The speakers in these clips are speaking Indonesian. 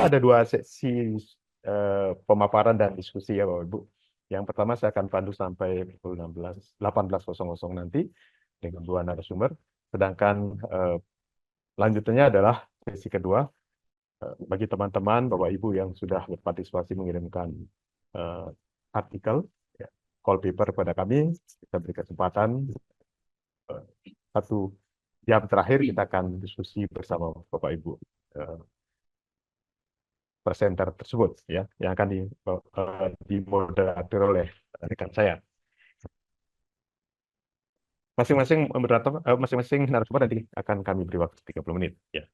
Kita ada dua sesi pemaparan dan diskusi ya Bapak Ibu. Yang pertama saya akan pandu sampai pukul 18.00 nanti dengan dua narasumber. Sedangkan lanjutannya adalah sesi kedua bagi teman-teman Bapak Ibu yang sudah berpartisipasi mengirimkan artikel, ya, call paper pada kami, kita beri kesempatan 1 jam terakhir kita akan diskusi bersama Bapak Ibu presenter tersebut, ya, yang akan dimoderator oleh rekan saya. Masing-masing narasumber nanti akan kami beri waktu 30 menit. Ya.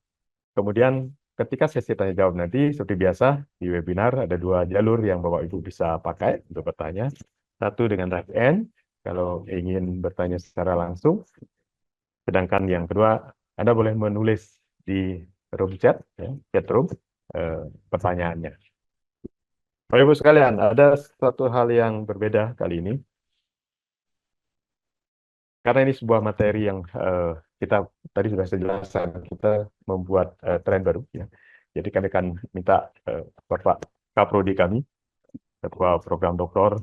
Kemudian ketika sesi tanya jawab nanti, seperti biasa di webinar ada 2 jalur yang Bapak Ibu bisa pakai untuk bertanya. Satu dengan raise hand kalau ingin bertanya secara langsung. Sedangkan yang kedua, Anda boleh menulis di room chat, ya, chat room, pertanyaannya. Bapak Ibu sekalian, ada satu hal yang berbeda kali ini. Karena ini sebuah materi yang kita tadi sudah saya jelaskan, kita membuat tren baru. Ya. Jadi kami akan minta Bapak Kaprodi kami, Ketua Program Doktor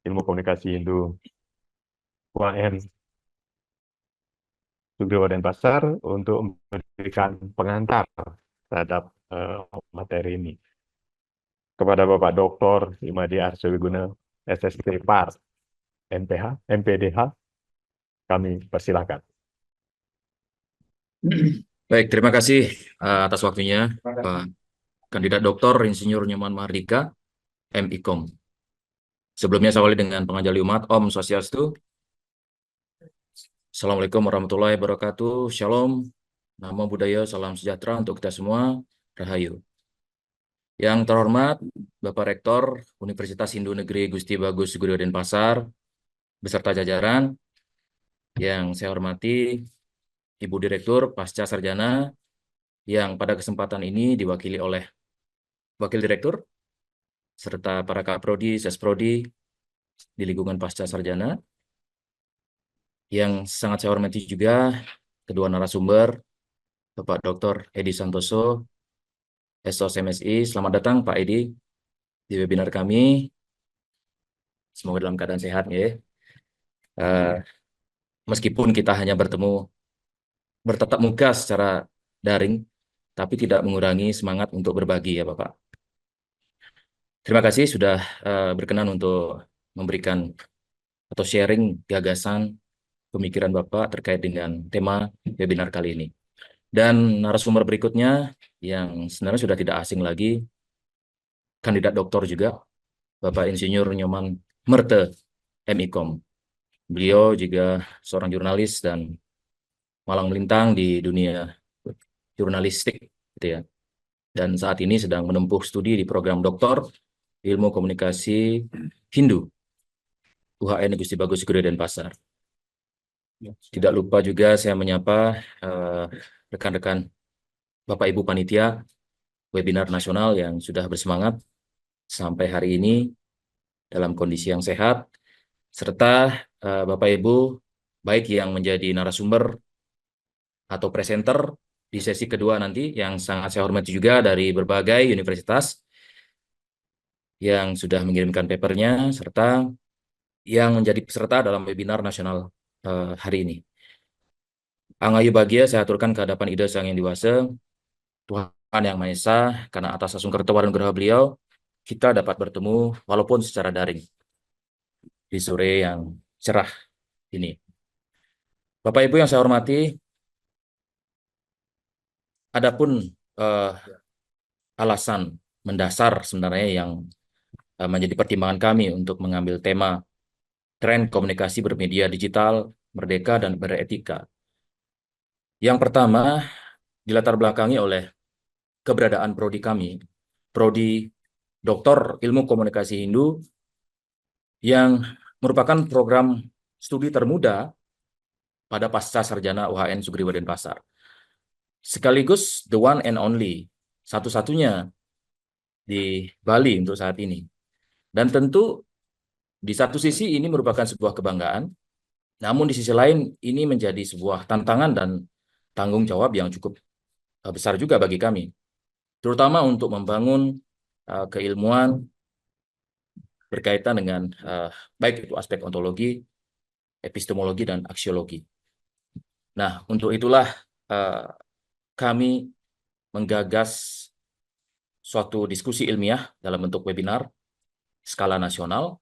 Ilmu Komunikasi Hindu UAN Sugriwa Denpasar untuk memberikan pengantar terhadap materi ini. Kepada Bapak Dr. Imadi Arswiguna, SST PAR, MPH, MPDH, kami persilahkan. Baik, terima kasih atas waktunya, Pak Kandidat Doktor Insinyur Nyoman Mahardika, MIKOM. Sebelumnya saya awali dengan pengajali umat, Om Swastiastu. Assalamualaikum warahmatullahi wabarakatuh, Shalom, Namo Buddhaya, Salam Sejahtera untuk kita semua, Rahayu. Yang terhormat, Bapak Rektor Universitas Hindu Negeri Gusti Bagus Sugriwa Denpasar, beserta jajaran, yang saya hormati, Ibu Direktur Pasca Sarjana, yang pada kesempatan ini diwakili oleh Wakil Direktur, serta para Kaprodi, Sesprodi di lingkungan Pasca Sarjana, yang sangat saya hormati juga kedua narasumber, Bapak Dr. Edi Santoso, SOS MSI. Selamat datang Pak Edi di webinar kami. Semoga dalam keadaan sehat ya. Meskipun kita hanya bertatap muka secara daring, tapi tidak mengurangi semangat untuk berbagi ya Bapak. Terima kasih sudah berkenan untuk memberikan atau sharing gagasan pemikiran Bapak terkait dengan tema webinar kali ini. Dan narasumber berikutnya yang sebenarnya sudah tidak asing lagi, kandidat doktor juga, Bapak Insinyur Nyoman Merte, MIKOM. Beliau juga seorang jurnalis dan malang melintang di dunia jurnalistik, gitu ya. Dan saat ini sedang menempuh studi di program doktor Ilmu Komunikasi Hindu, UHN Gusti Bagus Sugriwa Denpasar. Tidak lupa juga saya menyapa rekan-rekan Bapak Ibu Panitia webinar nasional yang sudah bersemangat sampai hari ini dalam kondisi yang sehat, serta Bapak Ibu baik yang menjadi narasumber atau presenter di sesi kedua nanti yang sangat saya hormati juga dari berbagai universitas yang sudah mengirimkan papernya, serta yang menjadi peserta dalam webinar nasional hari ini. Angayu bahagia saya aturkan ke hadapan Ida Sang Yang Dewasa, Tuhan Yang Maha Esa, karena atas asungkerta dan geraha beliau, kita dapat bertemu walaupun secara daring di sore yang cerah ini. Bapak Ibu yang saya hormati, adapun alasan mendasar sebenarnya yang menjadi pertimbangan kami untuk mengambil tema tren komunikasi bermedia digital, merdeka dan beretika. Yang pertama, dilatar belakangi oleh keberadaan prodi kami, prodi Doktor Ilmu Komunikasi Hindu, yang merupakan program studi termuda pada pasca sarjana UHN Sugriwa Denpasar. Sekaligus the one and only, satu-satunya di Bali untuk saat ini. Dan tentu di satu sisi ini merupakan sebuah kebanggaan, namun di sisi lain ini menjadi sebuah tantangan dan tanggung jawab yang cukup besar juga bagi kami. terutama untuk membangun keilmuan berkaitan dengan baik itu aspek ontologi, epistemologi, dan aksiologi. Nah, untuk itulah kami menggagas suatu diskusi ilmiah dalam bentuk webinar skala nasional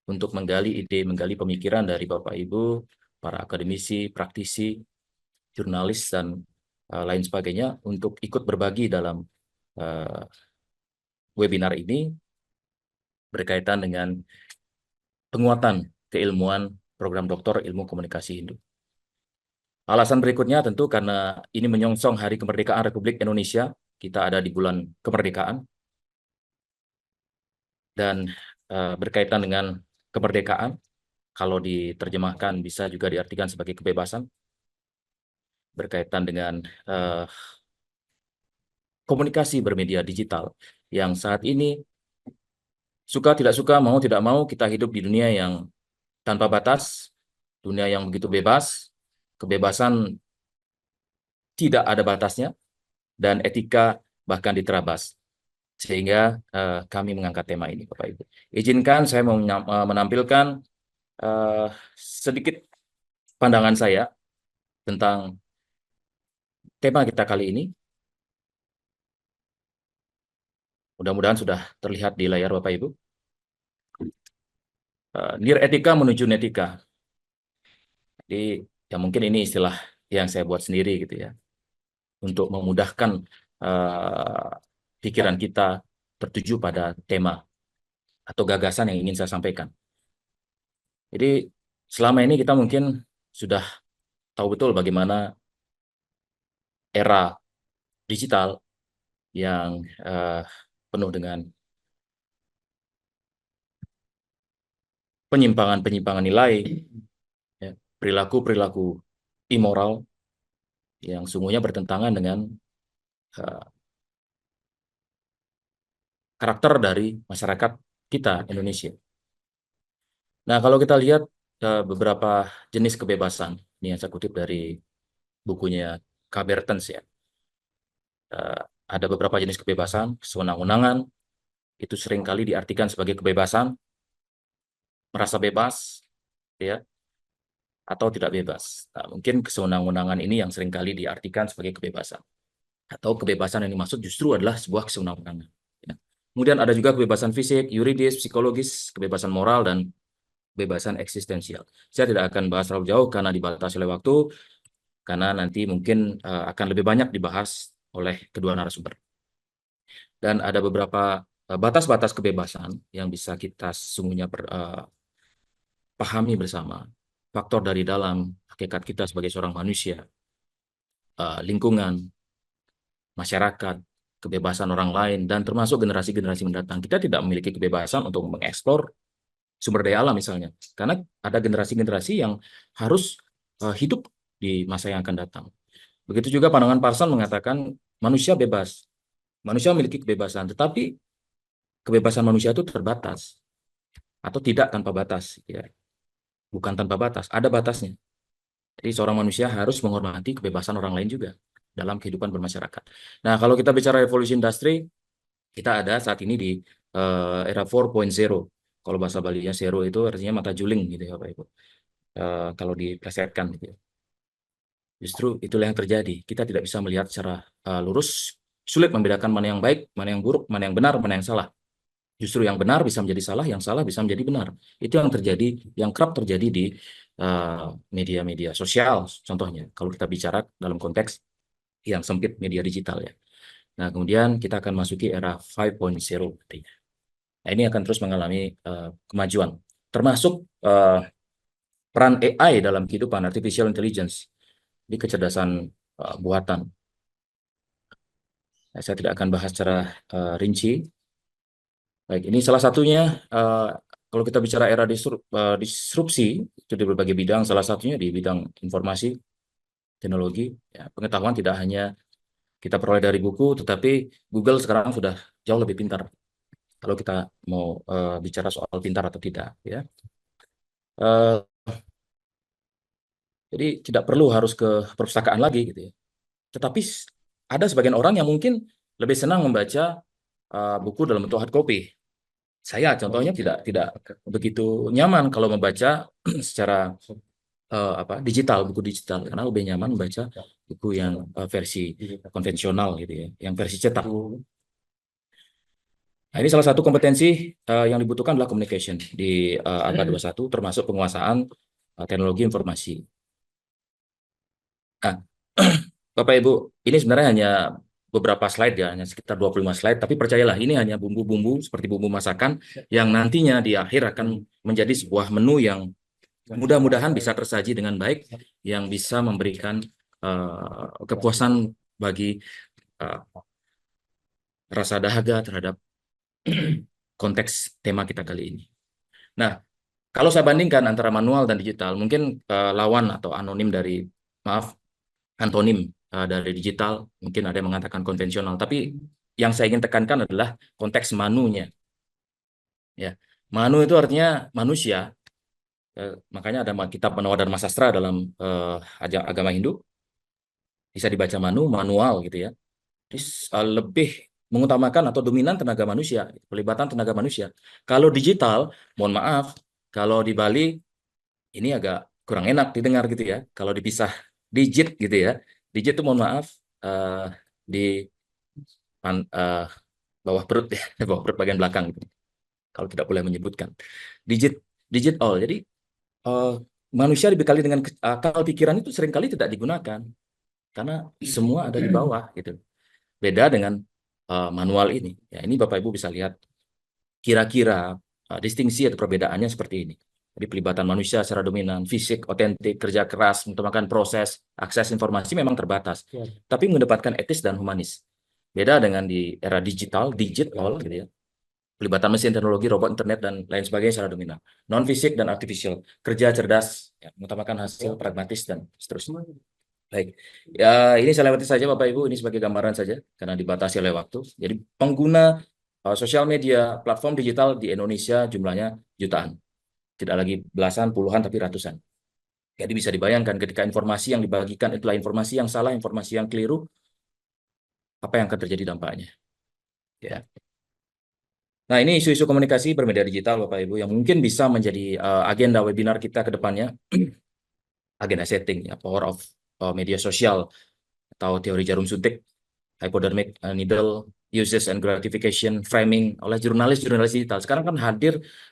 untuk menggali ide, menggali pemikiran dari Bapak Ibu, para akademisi, praktisi, jurnalis, dan lain sebagainya untuk ikut berbagi dalam webinar ini berkaitan dengan penguatan keilmuan program Doktor Ilmu Komunikasi Hindu. Alasan berikutnya tentu karena ini menyongsong Hari Kemerdekaan Republik Indonesia. Kita ada di bulan kemerdekaan. Dan berkaitan dengan kemerdekaan, kalau diterjemahkan bisa juga diartikan sebagai kebebasan. Berkaitan dengan komunikasi bermedia digital yang saat ini suka tidak suka, mau tidak mau, kita hidup di dunia yang tanpa batas, dunia yang begitu bebas, kebebasan tidak ada batasnya, dan etika bahkan diterabas. Sehingga kami mengangkat tema ini, Bapak Ibu. Izinkan saya mau menampilkan sedikit pandangan saya tentang tema kita kali ini. Mudah-mudahan sudah terlihat di layar Bapak Ibu. Nir etika menuju netika. Jadi ya mungkin ini istilah yang saya buat sendiri gitu ya, untuk memudahkan pikiran kita tertuju pada tema atau gagasan yang ingin saya sampaikan. Jadi selama ini kita mungkin sudah tahu betul bagaimana era digital yang penuh dengan penyimpangan-penyimpangan nilai, ya, perilaku-perilaku immoral yang sungguhnya bertentangan dengan karakter dari masyarakat kita Indonesia. Nah, kalau kita lihat beberapa jenis kebebasan, ini yang saya kutip dari bukunya K. Bertens ya. Ada beberapa jenis kebebasan, sewenang-wenangan, itu seringkali diartikan sebagai kebebasan, merasa bebas, ya, atau tidak bebas. Nah, mungkin kesewenang-wenangan ini yang seringkali diartikan sebagai kebebasan. Atau kebebasan yang dimaksud justru adalah sebuah kesewenang-wenangan. Ya. Kemudian ada juga kebebasan fisik, yuridis, psikologis, kebebasan moral, dan kebebasan eksistensial. Saya tidak akan bahas terlalu jauh karena dibatasi oleh waktu, karena nanti mungkin akan lebih banyak dibahas oleh kedua narasumber. Dan ada beberapa batas-batas kebebasan yang bisa kita sesungguhnya pahami bersama. Faktor dari dalam hakikat kita sebagai seorang manusia, lingkungan, masyarakat, kebebasan orang lain, dan termasuk generasi-generasi mendatang. Kita tidak memiliki kebebasan untuk mengeksplor sumber daya alam misalnya. Karena ada generasi-generasi yang harus hidup di masa yang akan datang. Begitu juga pandangan Parson mengatakan manusia bebas. Manusia memiliki kebebasan, tetapi kebebasan manusia itu terbatas atau tidak tanpa batas. Ya. Bukan tanpa batas, ada batasnya. Jadi seorang manusia harus menghormati kebebasan orang lain juga dalam kehidupan bermasyarakat. Nah, kalau kita bicara revolusi industri, kita ada saat ini di era 4.0. Kalau bahasa Balinya zero itu artinya mata juling gitu ya Bapak Ibu. Kalau diplesetkan gitu ya. Justru itulah yang terjadi. Kita tidak bisa melihat secara lurus, sulit membedakan mana yang baik, mana yang buruk, mana yang benar, mana yang salah. Justru yang benar bisa menjadi salah, yang salah bisa menjadi benar. Itu yang terjadi, yang kerap terjadi di media-media sosial, contohnya. Kalau kita bicara dalam konteks yang sempit media digital ya. Nah, kemudian kita akan masuki era 5.0. Nah, ini akan terus mengalami kemajuan. Termasuk peran AI dalam kehidupan, artificial intelligence, di kecerdasan buatan. Nah, saya tidak akan bahas secara rinci. Baik, ini salah satunya kalau kita bicara era disrupsi itu di berbagai bidang, salah satunya di bidang informasi, teknologi, ya, pengetahuan tidak hanya kita peroleh dari buku, tetapi Google sekarang sudah jauh lebih pintar. Kalau kita mau bicara soal pintar atau tidak, ya. Jadi tidak perlu harus ke perpustakaan lagi, gitu ya. Tetapi ada sebagian orang yang mungkin lebih senang membaca buku dalam bentuk hard copy. Saya contohnya tidak begitu nyaman kalau membaca secara digital, buku digital, karena lebih nyaman membaca buku yang versi konvensional gitu ya, yang versi cetak. Nah, ini salah satu kompetensi yang dibutuhkan adalah communication di angka 21, termasuk penguasaan teknologi informasi. Nah, Bapak Ibu, ini sebenarnya hanya beberapa slide ya, hanya sekitar 25 slide, tapi percayalah ini hanya bumbu-bumbu seperti bumbu masakan yang nantinya di akhir akan menjadi sebuah menu yang mudah-mudahan bisa tersaji dengan baik, yang bisa memberikan kepuasan bagi uh, rasa dahaga terhadap konteks tema kita kali ini. Nah, kalau saya bandingkan antara manual dan digital, mungkin lawan atau anonim dari, antonim dari digital, mungkin ada yang mengatakan konvensional, tapi yang saya ingin tekankan adalah konteks manunya. Ya, manu itu artinya manusia. Makanya ada kitab Manawa Dharma Sastra dalam agama Hindu, bisa dibaca manual gitu ya. Jadi lebih mengutamakan atau dominan tenaga manusia, pelibatan tenaga manusia. Kalau digital, mohon maaf, kalau di Bali ini agak kurang enak didengar gitu ya. Kalau dipisah digit gitu ya, digit itu mohon maaf di bawah perut ya, bawah perut bagian belakang gitu. Kalau tidak boleh menyebutkan digit, digit all. Jadi manusia dibekali dengan akal pikiran itu seringkali tidak digunakan karena semua ada di bawah gitu. Beda dengan manual ini. Ya, ini Bapak Ibu bisa lihat kira-kira distingsi atau perbedaannya seperti ini. Jadi pelibatan manusia secara dominan, fisik, otentik, kerja keras, mengutamakan proses, akses informasi memang terbatas. Ya. Tapi mengedepankan etis dan humanis. Beda dengan di era digital, digital gitu ya. Pelibatan mesin, teknologi, robot, internet, dan lain sebagainya secara dominan. Non-fisik dan artificial. Kerja cerdas, ya, mengutamakan hasil, pragmatis, dan seterusnya. Baik, ya ini saya lewati saja Bapak Ibu, ini sebagai gambaran saja karena dibatasi oleh waktu. Jadi pengguna sosial media, platform digital di Indonesia jumlahnya jutaan. Tidak lagi belasan, puluhan, tapi ratusan. Jadi bisa dibayangkan ketika informasi yang dibagikan itulah informasi yang salah, informasi yang keliru, apa yang akan terjadi dampaknya. Ya. Nah, ini isu-isu komunikasi bermedia digital Bapak Ibu yang mungkin bisa menjadi agenda webinar kita ke depannya. Agenda setting, ya, power of media sosial atau teori jarum suntik, hypodermic needle, uses and gratification, framing oleh jurnalis-jurnalis digital. Sekarang kan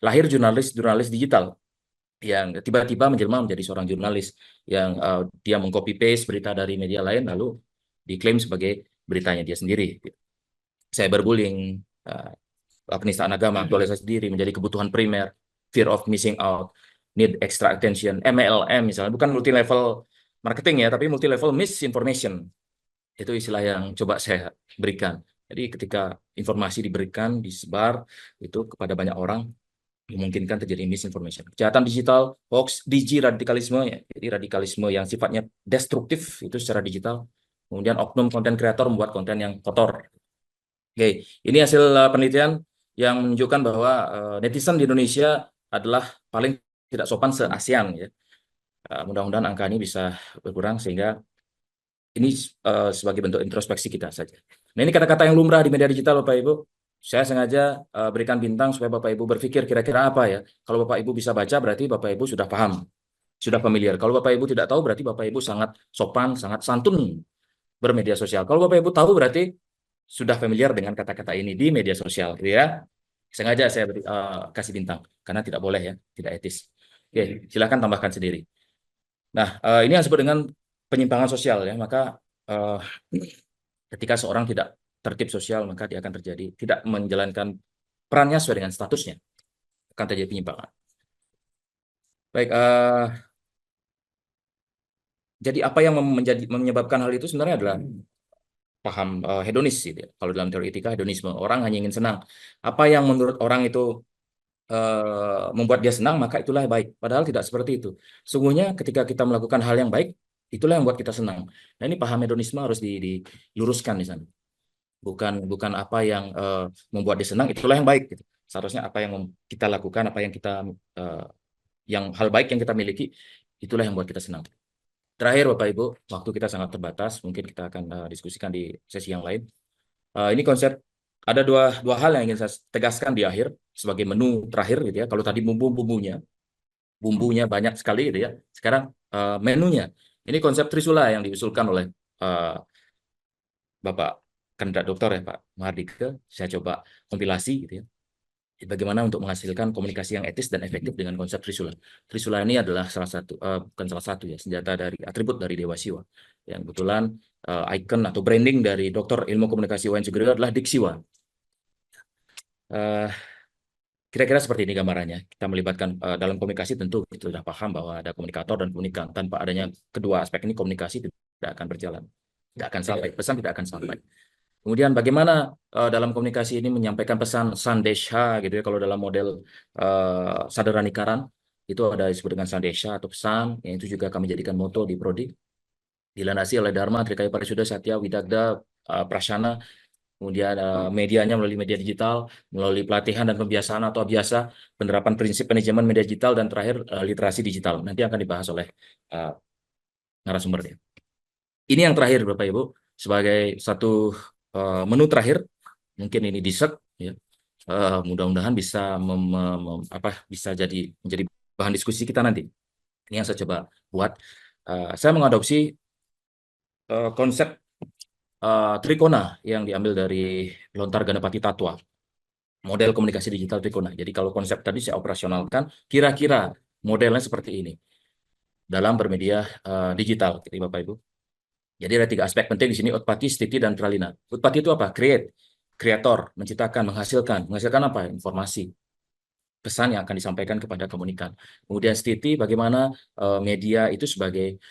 lahir jurnalis-jurnalis digital yang tiba-tiba menjelma menjadi seorang jurnalis yang dia mengcopy paste berita dari media lain lalu diklaim sebagai beritanya dia sendiri. Cyberbullying, penistaan agama, aktualisasi diri menjadi kebutuhan primer, fear of missing out, need extra attention, MLM misalnya, bukan multi level marketing ya, tapi multi level misinformation. Itu istilah yang coba saya berikan. Jadi ketika informasi diberikan, disebar itu kepada banyak orang, memungkinkan terjadi misinformation. Kejahatan digital, hoax, radikalisme, ya. Jadi radikalisme yang sifatnya destruktif itu secara digital. Kemudian oknum konten kreator membuat konten yang kotor. Oke, ini hasil penelitian yang menunjukkan bahwa netizen di Indonesia adalah paling tidak sopan se-ASEAN ya. Mudah-mudahan angka ini bisa berkurang sehingga ini sebagai bentuk introspeksi kita saja. Nah, ini kata-kata yang lumrah di media digital Bapak Ibu. Saya sengaja berikan bintang supaya Bapak Ibu berpikir kira-kira apa ya. Kalau Bapak Ibu bisa baca berarti Bapak Ibu sudah paham, sudah familiar. Kalau Bapak Ibu tidak tahu berarti Bapak Ibu sangat sopan, sangat santun bermedia sosial. Kalau Bapak Ibu tahu berarti sudah familiar dengan kata-kata ini di media sosial, gitu ya. Sengaja saya kasih bintang karena tidak boleh ya, tidak etis. Oke, silakan tambahkan sendiri. Nah, ini yang disebut dengan penyimpangan sosial ya. Maka ketika seorang tidak tertib sosial, maka dia akan terjadi tidak menjalankan perannya sesuai dengan statusnya, akan terjadi penyimpangan. Baik, jadi apa yang menyebabkan hal itu sebenarnya adalah paham hedonis gitu ya. Kalau dalam teori etika hedonisme, orang hanya ingin senang. Apa yang menurut orang itu membuat dia senang, maka itulah yang baik. Padahal tidak seperti itu. Sungguhnya ketika kita melakukan hal yang baik, itulah yang membuat kita senang. Nah, ini paham hedonisme harus diluruskan di sana. Bukan apa yang membuat dia senang, itulah yang baik. Gitu. Seharusnya apa yang kita lakukan, apa yang kita yang hal baik yang kita miliki, itulah yang membuat kita senang. Terakhir Bapak Ibu, waktu kita sangat terbatas, mungkin kita akan diskusikan di sesi yang lain. Ini konsep ada dua hal yang ingin saya tegaskan di akhir sebagai menu terakhir gitu ya. Kalau tadi bumbunya banyak sekali gitu ya. Sekarang menunya. Ini konsep Trisula yang diusulkan oleh eh, Bapak kandidat doktor ya Pak Mahardika. Saya coba kompilasi gitu ya. Bagaimana untuk menghasilkan komunikasi yang etis dan efektif dengan konsep Trisula. Trisula ini adalah salah satu, bukan salah satu ya, senjata dari atribut dari Dewa Siwa. Yang kebetulan icon atau branding dari Doktor Ilmu Komunikasi UIN Sugiro adalah Diksiwa. Eh, Kira-kira seperti ini gambarannya. Kita melibatkan dalam komunikasi tentu kita sudah paham bahwa ada komunikator dan komunikan. Tanpa adanya kedua aspek ini komunikasi tidak akan berjalan. Tidak akan sampai, pesan tidak akan sampai. Kemudian bagaimana dalam komunikasi ini menyampaikan pesan sandesha gitu ya. Kalau dalam model Sadaranikaran itu ada disebut dengan sandesha atau pesan, yang itu juga kami jadikan moto di Prodi. Dilandasi oleh Dharma, Trikaya Parisuda, Satya, Widagda, Prasana, kemudian medianya melalui media digital, melalui pelatihan dan pembiasaan atau biasa, penerapan prinsip manajemen media digital, dan terakhir literasi digital. Nanti akan dibahas oleh narasumbernya. Ini yang terakhir Bapak Ibu, sebagai satu menu terakhir, mungkin ini dessert ya. Mudah-mudahan bisa bisa menjadi bahan diskusi kita nanti. Ini yang saya coba buat. Saya mengadopsi konsep Trikona yang diambil dari Lontar Ganapati Tatwa, model komunikasi digital Trikona. Jadi kalau konsep tadi saya operasionalkan, kira-kira modelnya seperti ini dalam bermedia digital, gitu, Bapak Ibu. Jadi ada 3 aspek penting di sini: Utpati, Stiti, dan Pralina. Utpati itu apa? Create, kreator, menciptakan, menghasilkan. Menghasilkan apa? Informasi, pesan yang akan disampaikan kepada komunikan. Kemudian Stiti, bagaimana media itu sebagai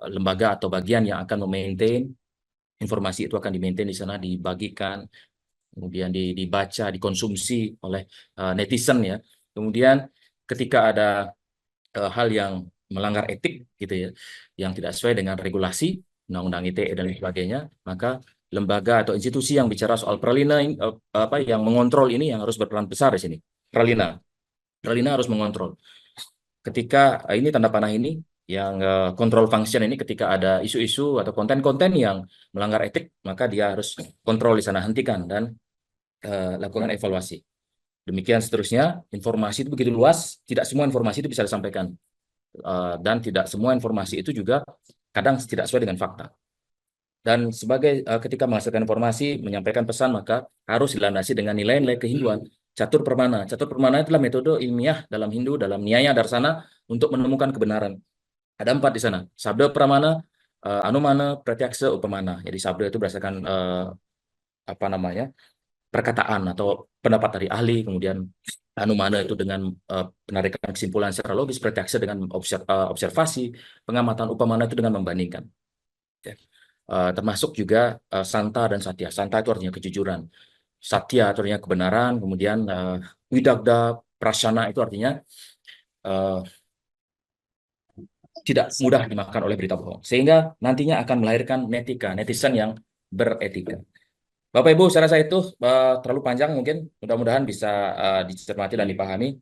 lembaga atau bagian yang akan memaintain informasi itu, akan di-maintain di sana, dibagikan, kemudian dibaca, dikonsumsi oleh netizen ya. Kemudian ketika ada hal yang melanggar etik gitu ya, yang tidak sesuai dengan regulasi undang-undang ITE dan sebagainya, maka lembaga atau institusi yang bicara soal Pralina yang mengontrol ini yang harus berperan besar di sini. Pralina harus mengontrol. Ketika ini tanda panah ini yang control function ini, ketika ada isu-isu atau konten-konten yang melanggar etik, maka dia harus kontrol di sana, hentikan dan lakukan evaluasi. Demikian seterusnya. Informasi itu begitu luas, tidak semua informasi itu bisa disampaikan. Dan tidak semua informasi itu juga kadang tidak sesuai dengan fakta. Dan sebagai ketika menghasilkan informasi, menyampaikan pesan, maka harus dilandasi dengan nilai-nilai kehinduan. Catur Permana. Catur Permana itulah metode ilmiah dalam Hindu, dalam Nyaya Darsana, untuk menemukan kebenaran. Ada 4 di sana: Sabda Pramana, Anumana, Pratyaksa, Upamana. Jadi Sabda itu berdasarkan perkataan atau pendapat dari ahli, kemudian Anumana itu dengan penarikan kesimpulan secara logis, Pratyaksa dengan observasi, pengamatan, Upamana itu dengan membandingkan. Ya. Termasuk juga Santa dan Satya. Santa itu artinya kejujuran, Satya itu artinya kebenaran, kemudian Widagda, Prasana itu artinya tidak mudah dimakan oleh berita bohong, sehingga nantinya akan melahirkan netizen yang beretika. Bapak Ibu, saya rasa itu terlalu panjang, mungkin mudah-mudahan bisa dicermati dan dipahami.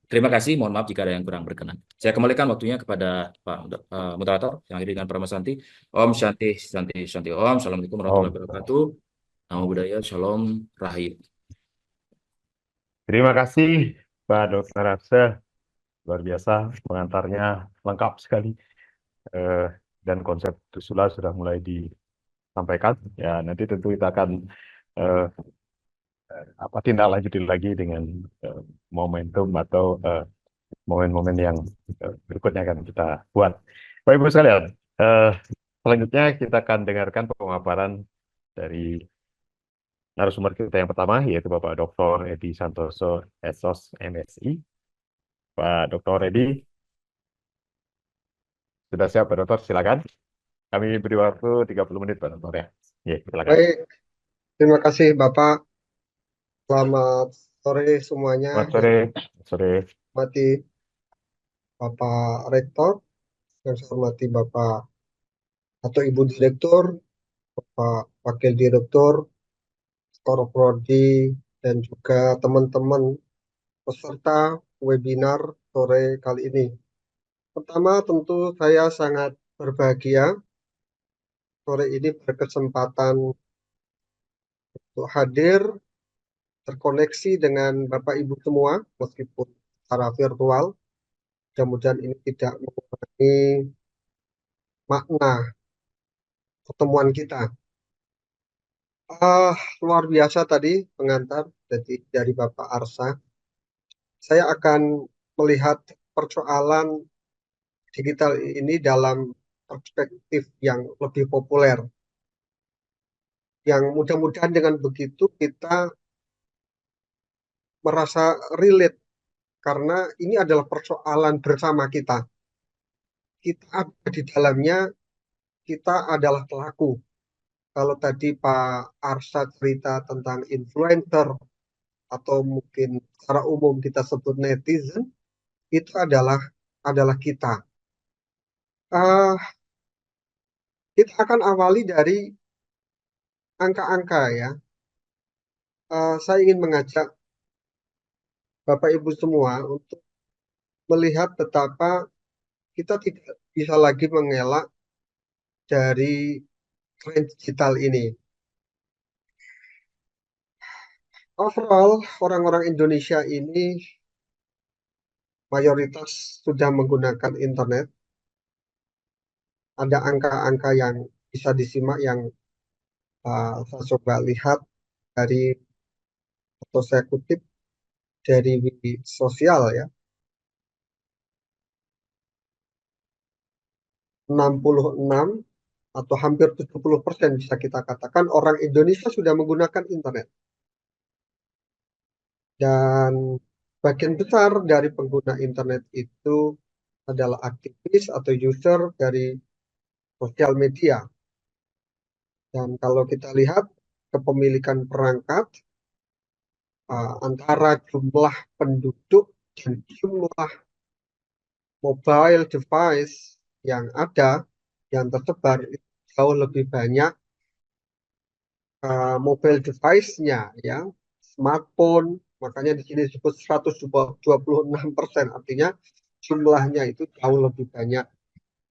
Terima kasih, mohon maaf jika ada yang kurang berkenan. Saya kembalikan waktunya kepada Pak moderator yang hadir dengan Parama Santi. Om Shanti, Shanti, Shanti Om. Assalamualaikum warahmatullahi wabarakatuh. Namo Buddhaya, Shalom, Rahayu. Terima kasih Pak Dr. Arsa, luar biasa pengantarnya lengkap sekali. Dan konsep Trisula sudah mulai disampaikan. Ya, nanti tentu kita akan tindak lanjuti lagi dengan momentum atau momen-momen yang berikutnya akan kita buat. Bapak Ibu sekalian, selanjutnya kita akan dengarkan pemaparan dari narasumber kita yang pertama, yaitu Bapak Dr. Edi Santoso, SOS MSI. Pak Dr. Edi, sudah siap Pak Dr. Silakan. Kami beri waktu 30 menit Pak Dr. ya. Ya, silakan. Baik, terima kasih Bapak. Selamat sore semuanya. Selamat sore. Sore. Hormati Bapak Rektor, yang saya hormati Bapak atau Ibu Direktur, Bapak Wakil Direktur, Prodi, dan juga teman-teman peserta webinar sore kali ini. Pertama, tentu saya sangat berbahagia sore ini berkesempatan untuk hadir terkoneksi dengan Bapak Ibu semua meskipun secara virtual. Mudah-mudahan ini tidak mengurangi makna pertemuan kita. Luar biasa tadi pengantar dari Bapak Arsa. Saya akan melihat persoalan digital ini dalam perspektif yang lebih populer. Yang mudah-mudahan dengan begitu kita merasa relate karena ini adalah persoalan bersama kita. Kita ada di dalamnya, kita adalah pelaku. Kalau tadi Pak Arsa cerita tentang influencer atau mungkin secara umum kita sebut netizen, itu adalah kita. Kita akan awali dari angka-angka ya. Saya ingin mengajak Bapak Ibu semua untuk melihat betapa kita tidak bisa lagi mengelak dari tren digital ini. Overall, orang-orang Indonesia ini mayoritas sudah menggunakan internet. Ada angka-angka yang bisa disimak yang saya coba lihat dari, atau saya kutip dari Wiki Sosial ya. 66 atau hampir 70% bisa kita katakan orang Indonesia sudah menggunakan internet. Dan bagian besar dari pengguna internet itu adalah aktivis atau user dari sosial media. Dan kalau kita lihat kepemilikan perangkat antara jumlah penduduk dan jumlah mobile device yang ada, yang tersebar, itu jauh lebih banyak mobile device-nya ya, smartphone, makanya di sini disebut 126%, artinya jumlahnya itu jauh lebih banyak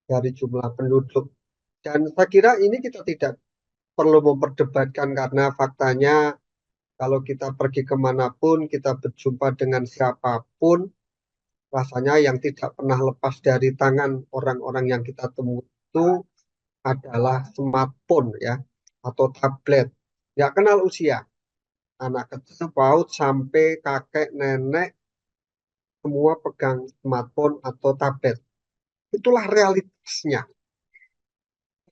dari jumlah penduduk. Dan saya kira ini kita tidak perlu memperdebatkan karena faktanya kalau kita pergi kemanapun, kita berjumpa dengan siapapun, rasanya yang tidak pernah lepas dari tangan orang-orang yang kita temui itu adalah smartphone ya, atau tablet. Nggak kenal usia. Anak kecil, PAUD, sampai kakek, nenek, semua pegang smartphone atau tablet. Itulah realitasnya.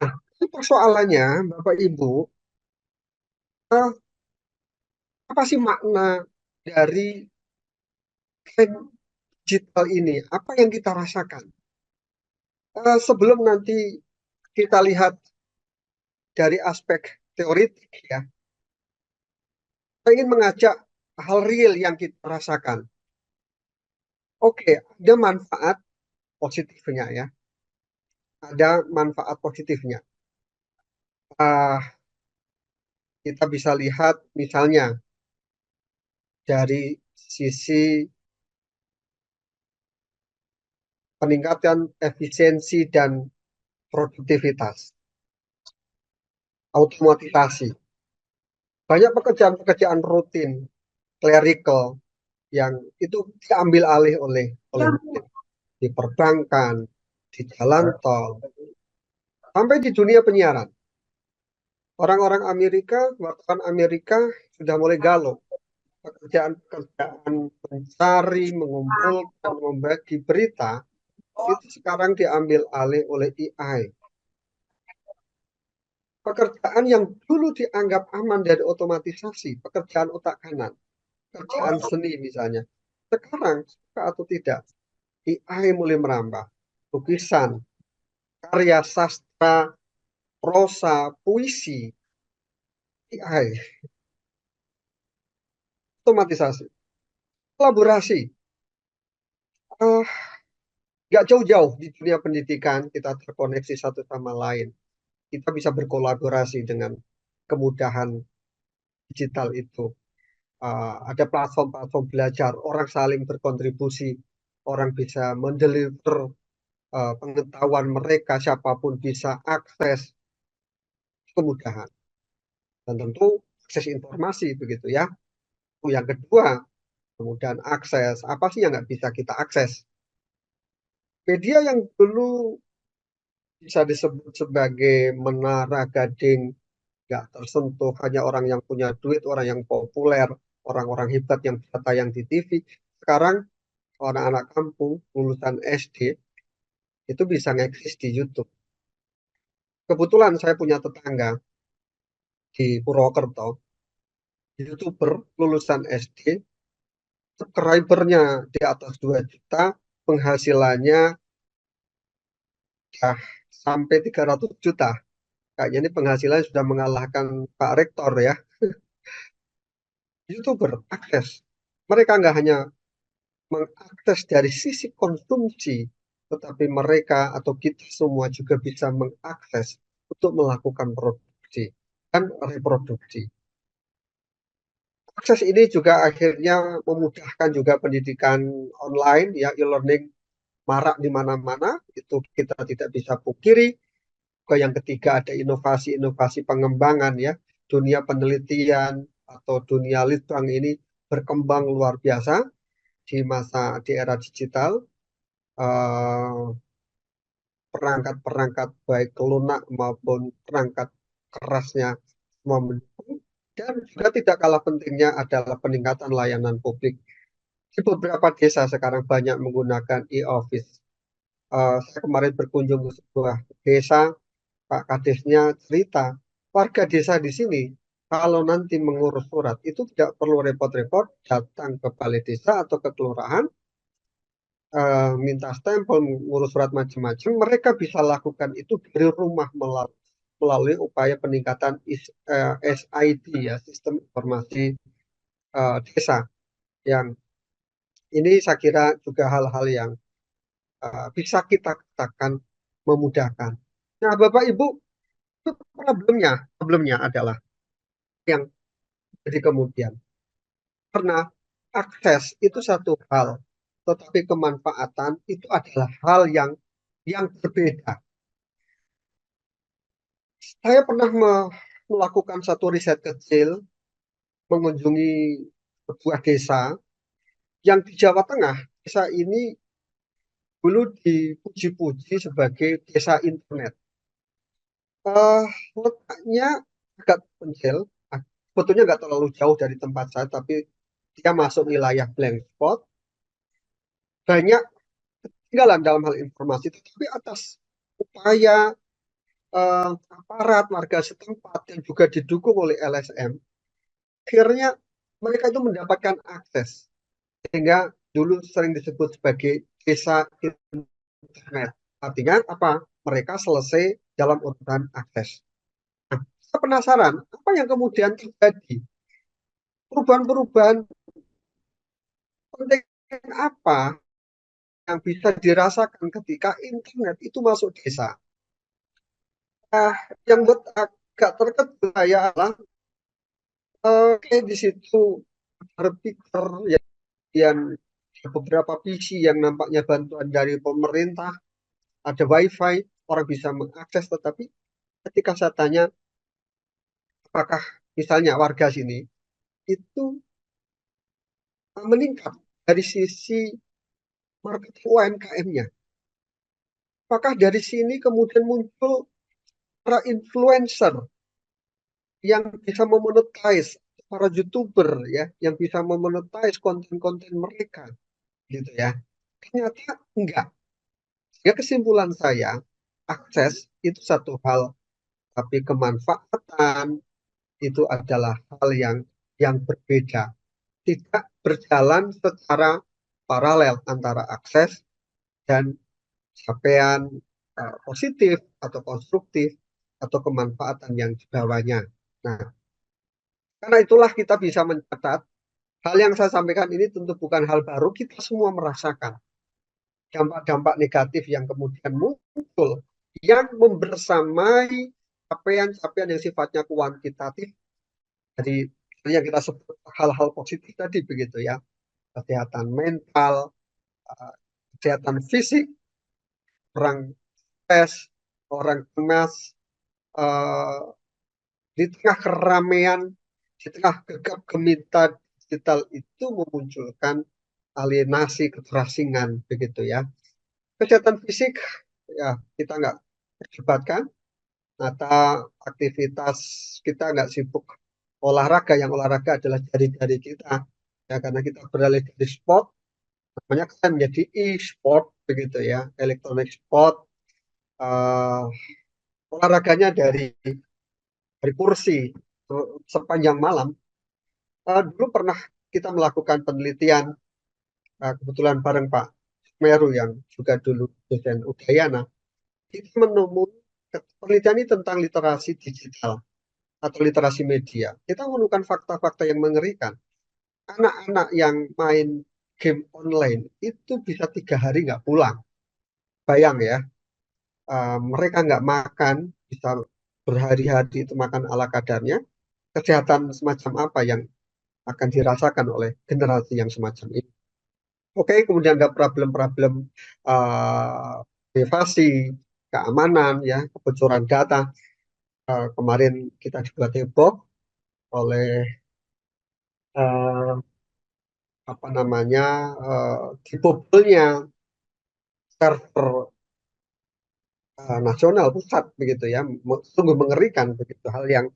Nah, ini persoalannya, Bapak Ibu, apa sih makna dari tren digital ini? Apa yang kita rasakan? Sebelum nanti kita lihat dari aspek teoritik ya, saya ingin mengajak hal real yang kita rasakan. Oke, ada manfaat positifnya ya. Ada manfaat positifnya. Kita bisa lihat misalnya dari sisi peningkatan efisiensi dan produktivitas, automatisasi. Banyak pekerjaan-pekerjaan rutin, clerical, yang itu diambil alih oleh di perbankan, di jalan tol, sampai di dunia penyiaran. Orang-orang Amerika, wartawan Amerika sudah mulai galau. Pekerjaan-pekerjaan mencari, mengumpulkan, membagi berita, itu sekarang diambil alih oleh AI. Pekerjaan yang dulu dianggap aman dari otomatisasi, pekerjaan otak kanan, pekerjaan seni misalnya, sekarang suka atau tidak, AI mulai merambah. Lukisan, karya sastra, prosa, puisi, AI, otomatisasi, kolaborasi. Nggak jauh-jauh di dunia pendidikan, kita terkoneksi satu sama lain. Kita bisa berkolaborasi dengan kemudahan digital itu. Ada platform-platform belajar, orang saling berkontribusi, orang bisa mendeliver pengetahuan mereka, siapapun bisa akses kemudahan. Dan tentu akses informasi begitu ya. Yang kedua, kemudian akses apa sih yang nggak bisa kita akses? Media yang dulu bisa disebut sebagai menara gading, nggak tersentuh, hanya orang yang punya duit, orang yang populer, orang-orang hebat yang bisa tayang di TV. Sekarang anak-anak kampung lulusan SD itu bisa ngeksis di YouTube. Kebetulan saya punya tetangga di Purwokerto, YouTuber lulusan SD, subscribernya di atas 2 juta, penghasilannya ya sampai 300 juta. Kayaknya ini penghasilannya sudah mengalahkan Pak Rektor ya. YouTuber akses. Mereka nggak hanya mengakses dari sisi konsumsi, tetapi mereka atau kita semua juga bisa mengakses untuk melakukan produksi dan reproduksi. Akses ini juga akhirnya memudahkan juga pendidikan online, ya e-learning marak di mana-mana, itu kita tidak bisa pungkiri. Yang ketiga ada inovasi-inovasi pengembangan ya, dunia penelitian atau dunia litbang ini berkembang luar biasa di era digital. Perangkat-perangkat baik lunak maupun perangkat kerasnya semua mendukung. Dan juga tidak kalah pentingnya adalah peningkatan layanan publik. Di beberapa desa sekarang banyak menggunakan e-office. Saya kemarin berkunjung ke sebuah desa, Pak Kadesnya cerita, warga desa di sini kalau nanti mengurus surat itu tidak perlu repot-repot datang ke balai desa atau ke kelurahan, minta stempel, ngurus surat macam-macam, mereka bisa lakukan itu dari rumah melalui upaya peningkatan SID ya, sistem informasi desa. Yang ini saya kira juga hal-hal yang bisa kita katakan memudahkan. Nah, Bapak Ibu, problemnya adalah yang jadi kemudian. Karena akses itu satu hal, tetapi kemanfaatan itu adalah hal yang berbeda. Saya pernah melakukan satu riset kecil, mengunjungi sebuah desa yang di Jawa Tengah. Desa ini dulu dipuji-puji sebagai desa internet. Letaknya agak pencil, sebetulnya nggak terlalu jauh dari tempat saya, tapi dia masuk wilayah blank spot. Banyak ketinggalan dalam hal informasi, tetapi atas upaya aparat warga setempat yang juga didukung oleh LSM, akhirnya mereka itu mendapatkan akses. Sehingga dulu sering disebut sebagai desa internet. Artinya apa? Mereka selesai dalam urusan akses. Nah, saya penasaran, apa yang kemudian terjadi? Perubahan-perubahan penting apa yang bisa dirasakan ketika internet itu masuk desa? Yang buat agak terkejut saya adalah di situ berpikir yang beberapa PC yang nampaknya bantuan dari pemerintah, ada wifi, orang bisa mengakses, tetapi ketika saya tanya apakah misalnya warga sini itu meningkat dari sisi market UMKM-nya, apakah dari sini kemudian muncul para influencer yang bisa memonetize, para YouTuber ya yang bisa memonetize konten-konten mereka gitu ya. Ternyata enggak. Ya, kesimpulan saya, akses itu satu hal, tapi kemanfaatan itu adalah hal yang berbeda. Tidak berjalan secara paralel antara akses dan capaian positif atau konstruktif atau kemanfaatan yang dibawanya. Nah, karena itulah kita bisa mencatat hal yang saya sampaikan ini tentu bukan hal baru, kita semua merasakan dampak-dampak negatif yang kemudian muncul yang membersamai capaian-capaian yang sifatnya kuantitatif dari yang kita sebut hal-hal positif tadi begitu ya, kesehatan mental, kesehatan fisik, orang stres, orang cemas, di tengah keramaian di tengah gegap gempita digital itu memunculkan alienasi, keterasingan begitu ya. Kesehatan fisik ya kita nggak perdebatkan, atau aktivitas kita nggak sibuk olahraga, yang olahraga adalah jari-jari kita ya, karena kita beralih dari sport namanya kan menjadi e-sport begitu ya, electronic sport. eh, Olahraganya dari kursi sepanjang malam. Dulu pernah kita melakukan penelitian, kebetulan bareng Pak Meru yang juga dulu dosen Udayana. Kita menemukan penelitian ini tentang literasi digital atau literasi media. Kita menemukan fakta-fakta yang mengerikan. Anak-anak yang main game online itu bisa 3 hari nggak pulang. Bayang ya, mereka nggak makan, bisa berhari-hari itu makan ala kadarnya. Kesehatan semacam apa yang akan dirasakan oleh generasi yang semacam ini? Oke, kemudian ada problem-problem privasi, keamanan, ya, kebocoran data. Kemarin kita dibuat heboh oleh eh, apa namanya, dibobolnya server nasional pusat begitu ya, sungguh mengerikan begitu, hal yang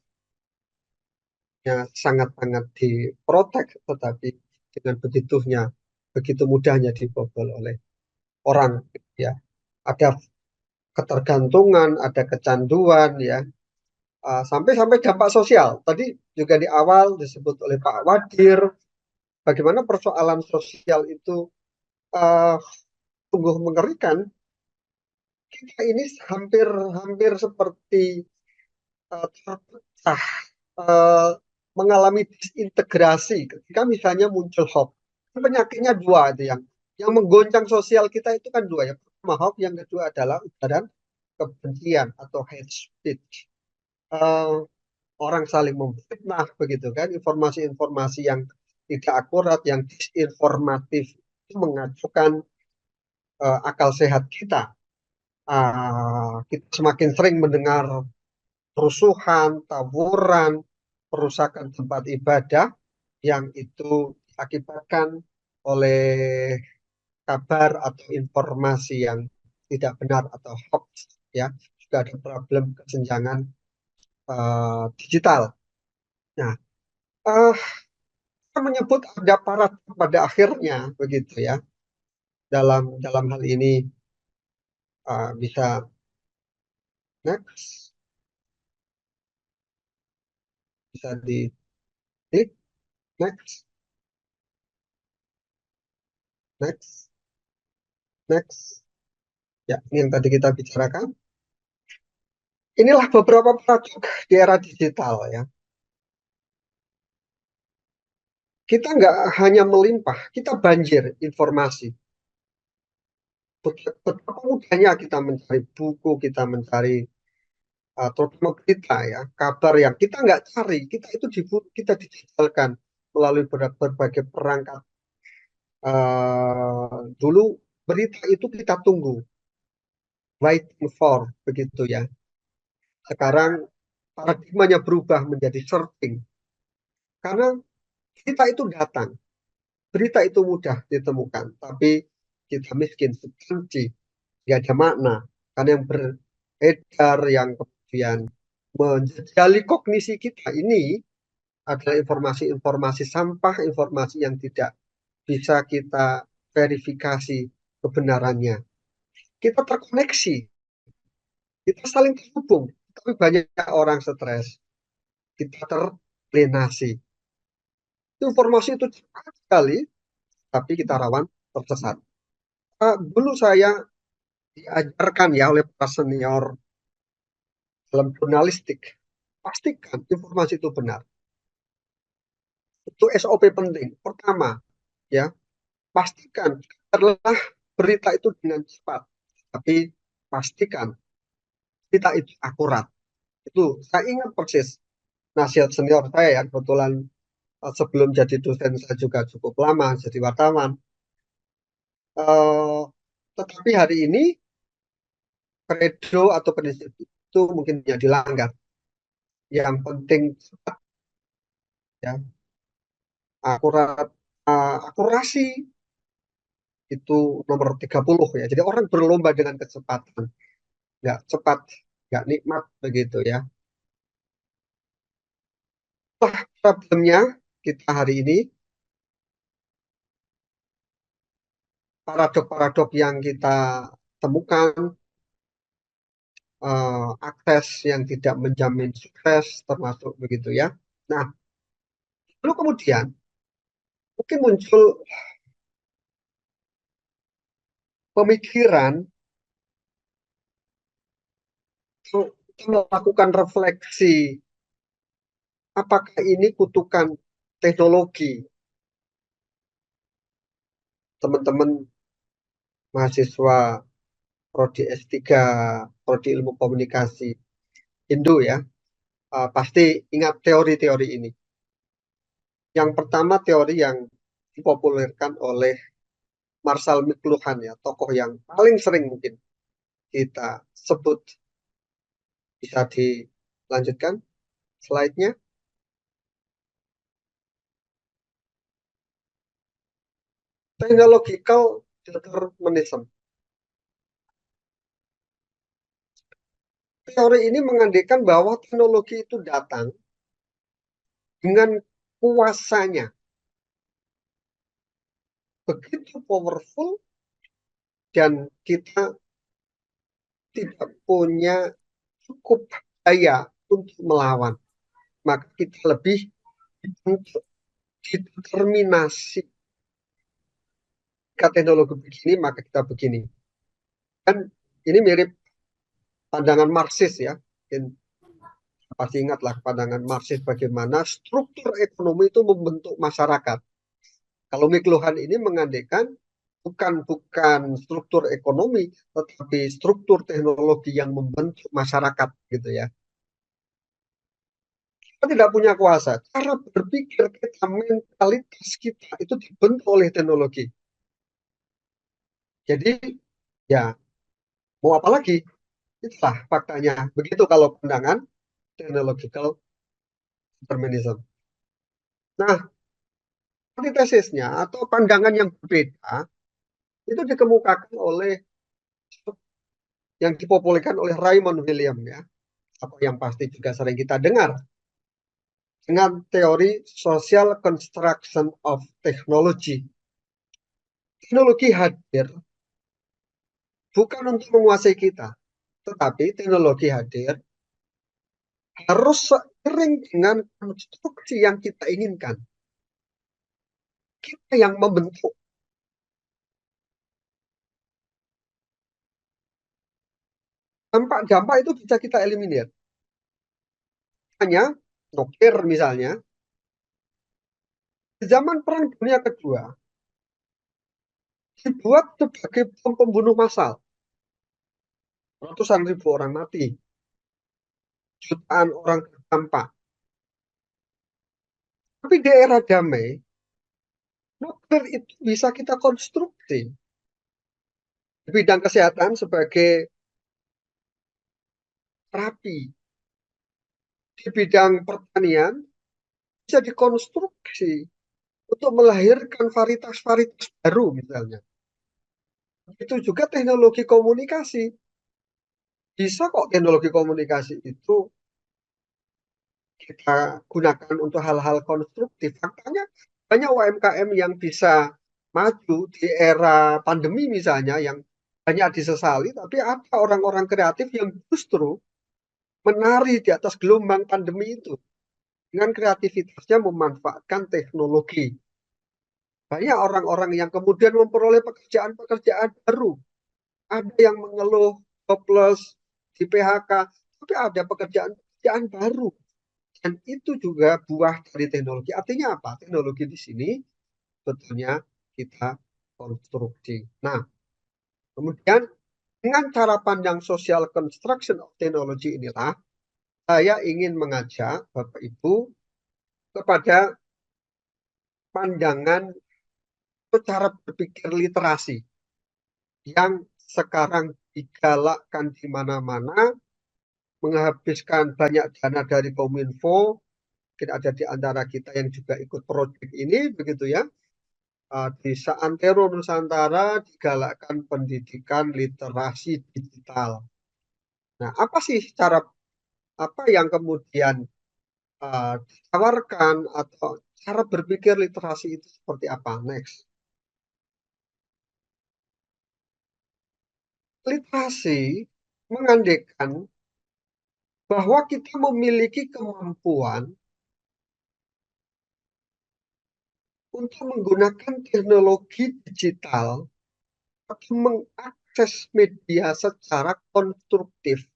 sangat-sangat diprotek, tetapi dengan begitu mudahnya dibobol oleh orang ya. Ada ketergantungan, ada kecanduan ya, sampai dampak sosial. Tadi juga di awal disebut oleh Pak Wadir, bagaimana persoalan sosial itu uh, sungguh mengerikan. Kita ini hampir seperti terpecah, uh, mengalami disintegrasi ketika misalnya muncul hoax. Penyakitnya dua itu yang menggoncang sosial kita itu kan dua ya. Pertama hoax, yang kedua adalah ujaran kebencian atau hate speech. Orang saling memfitnah begitu kan, informasi-informasi yang tidak akurat, yang disinformatif itu mengacaukan akal sehat kita. Kita semakin sering mendengar kerusuhan, tawuran, perusakan tempat ibadah yang itu diakibatkan oleh kabar atau informasi yang tidak benar atau hoax ya. Juga ada problem kesenjangan digital. Nah, kita menyebut ada parat pada akhirnya begitu ya. Dalam hal ini bisa next, bisa di klik next, next, next. Ya, ini yang tadi kita bicarakan. Inilah beberapa produk di era digital ya. Kita nggak hanya melimpah, kita banjir informasi. Betapa mudahnya kita mencari buku, kita mencari terutama berita ya, kabar yang kita nggak cari, kita digitalkan melalui berbagai perangkat. Dulu berita itu kita tunggu, waiting for begitu ya. Sekarang paradigmanya berubah menjadi searching, karena berita itu datang, berita itu mudah ditemukan, tapi kita miskin, substansi, nggak ada makna, karena yang beredar, yang kemudian menjejali kognisi kita ini adalah informasi-informasi sampah, informasi yang tidak bisa kita verifikasi kebenarannya. Kita terkoneksi, kita saling terhubung, tapi banyak orang stres, kita teralienasi. Informasi itu cepat sekali, tapi kita rawan tersesat. Dulu saya diajarkan ya oleh para senior dalam jurnalistik, pastikan informasi itu benar. Itu SOP penting. Pertama, ya, pastikan adalah berita itu dengan cepat, tapi pastikan berita itu akurat. Itu saya ingat persis nasihat senior saya ya, kebetulan sebelum jadi dosen saya juga cukup lama jadi wartawan. Tetapi hari ini kredo atau prinsip itu mungkin ya dilanggar. Yang penting cepat, ya. Akurasi itu nomor 30 ya. Jadi orang berlomba dengan kecepatan. Nggak cepat, nggak nikmat begitu ya. Problemnya kita hari ini, paradok-paradok yang kita temukan, akses yang tidak menjamin sukses termasuk begitu ya. Nah, lalu kemudian mungkin muncul pemikiran untuk melakukan refleksi, apakah ini kutukan teknologi? Teman-teman mahasiswa prodi S3, prodi ilmu komunikasi Indo ya, pasti ingat teori-teori ini. Yang pertama teori yang dipopulerkan oleh Marshall McLuhan ya, tokoh yang paling sering mungkin kita sebut. Bisa dilanjutkan slide-nya. Technological determinism. Teori ini mengandaikan bahwa teknologi itu datang dengan kuasanya. Begitu powerful dan kita tidak punya cukup daya untuk melawan. Maka kita lebih untuk determinasi. Jika teknologi begini, maka kita begini. Dan ini mirip pandangan Marxis ya. Pasti ingatlah pandangan Marxis bagaimana struktur ekonomi itu membentuk masyarakat. Kalau McLuhan ini mengandaikan bukan struktur ekonomi, tetapi struktur teknologi yang membentuk masyarakat gitu ya. Kita tidak punya kuasa. Cara berpikir kita, mentalitas kita itu dibentuk oleh teknologi. Jadi ya mau apa lagi? Itulah faktanya. Begitu kalau pandangan technological determinism. Nah, antitesisnya atau pandangan yang berbeda itu dikemukakan oleh yang dipopulerkan oleh Raymond William ya, atau yang pasti juga sering kita dengar dengan teori social construction of technology. Teknologi hadir bukan untuk menguasai kita, tetapi teknologi hadir harus seiring dengan konstruksi yang kita inginkan. Kita yang membentuk. Dampak-dampak itu bisa kita eliminir. Hanya nuklir misalnya, di zaman Perang Dunia Kedua, dibuat sebagai bom pembunuh massal. Ratusan ribu orang mati. Jutaan orang terdampak. Tapi di era damai, nuklir itu bisa kita konstruksi. Di bidang kesehatan sebagai terapi. Di bidang pertanian, bisa dikonstruksi untuk melahirkan varietas-varietas baru misalnya. Itu juga teknologi komunikasi. Bisa kok teknologi komunikasi itu kita gunakan untuk hal-hal konstruktif. Faktanya banyak UMKM yang bisa maju di era pandemi misalnya, yang banyak disesali, tapi ada orang-orang kreatif yang justru menari di atas gelombang pandemi itu. Dengan kreativitasnya memanfaatkan teknologi. Banyak orang-orang yang kemudian memperoleh pekerjaan-pekerjaan baru. Ada yang mengeluh jobless, di PHK, tapi ada pekerjaan-pekerjaan baru. Dan itu juga buah dari teknologi. Artinya apa? Teknologi di sini sebetulnya kita konstruksi. Nah, kemudian dengan cara pandang social construction of technology inilah saya ingin mengajak Bapak Ibu kepada pandangan atau cara berpikir literasi yang sekarang digalakkan di mana-mana, menghabiskan banyak dana dari Kominfo, mungkin ada di antara kita yang juga ikut proyek ini begitu ya. Di Seantero Nusantara digalakkan pendidikan literasi digital. Nah, apa sih apa yang kemudian ditawarkan atau cara berpikir literasi itu seperti apa? Next. Literasi mengandaikan bahwa kita memiliki kemampuan untuk menggunakan teknologi digital atau mengakses media secara konstruktif.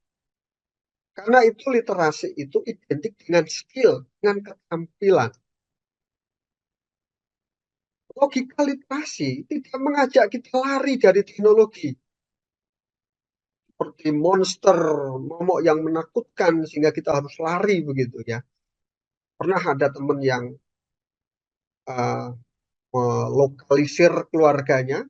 Karena itu literasi itu identik dengan skill, dengan keterampilan. Logika literasi tidak mengajak kita lari dari teknologi. Seperti monster, momok yang menakutkan sehingga kita harus lari begitu ya. Pernah ada teman yang melokalisir keluarganya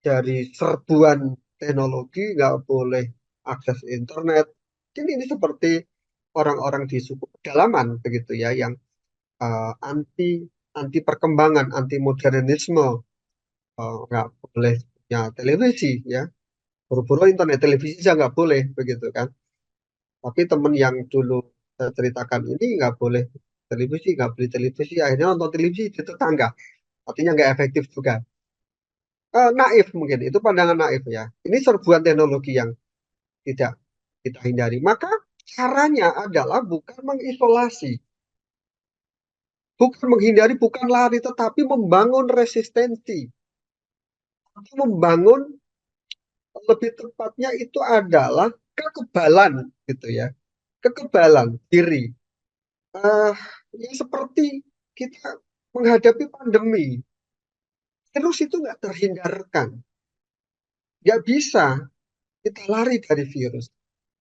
dari serbuan teknologi, nggak boleh akses internet. Mungkin ini seperti orang-orang di suku pedalaman begitu ya, yang anti perkembangan, anti modernisme, nggak boleh punya televisi ya, buru-buru internet, televisi saja nggak boleh begitu kan. Tapi teman yang dulu saya ceritakan ini nggak boleh televisi, nggak beli televisi, akhirnya nonton televisi di tetangga, artinya nggak efektif juga. Naif mungkin, itu pandangan naif ya. Ini serbuan teknologi yang tidak kita hindari. Maka caranya adalah bukan mengisolasi, bukan menghindari, bukan lari, tetapi membangun resistensi. Atau membangun, lebih tepatnya itu adalah kekebalan gitu ya. Kekebalan diri. Ya seperti kita menghadapi pandemi. Virus itu nggak terhindarkan. Nggak bisa kita lari dari virus.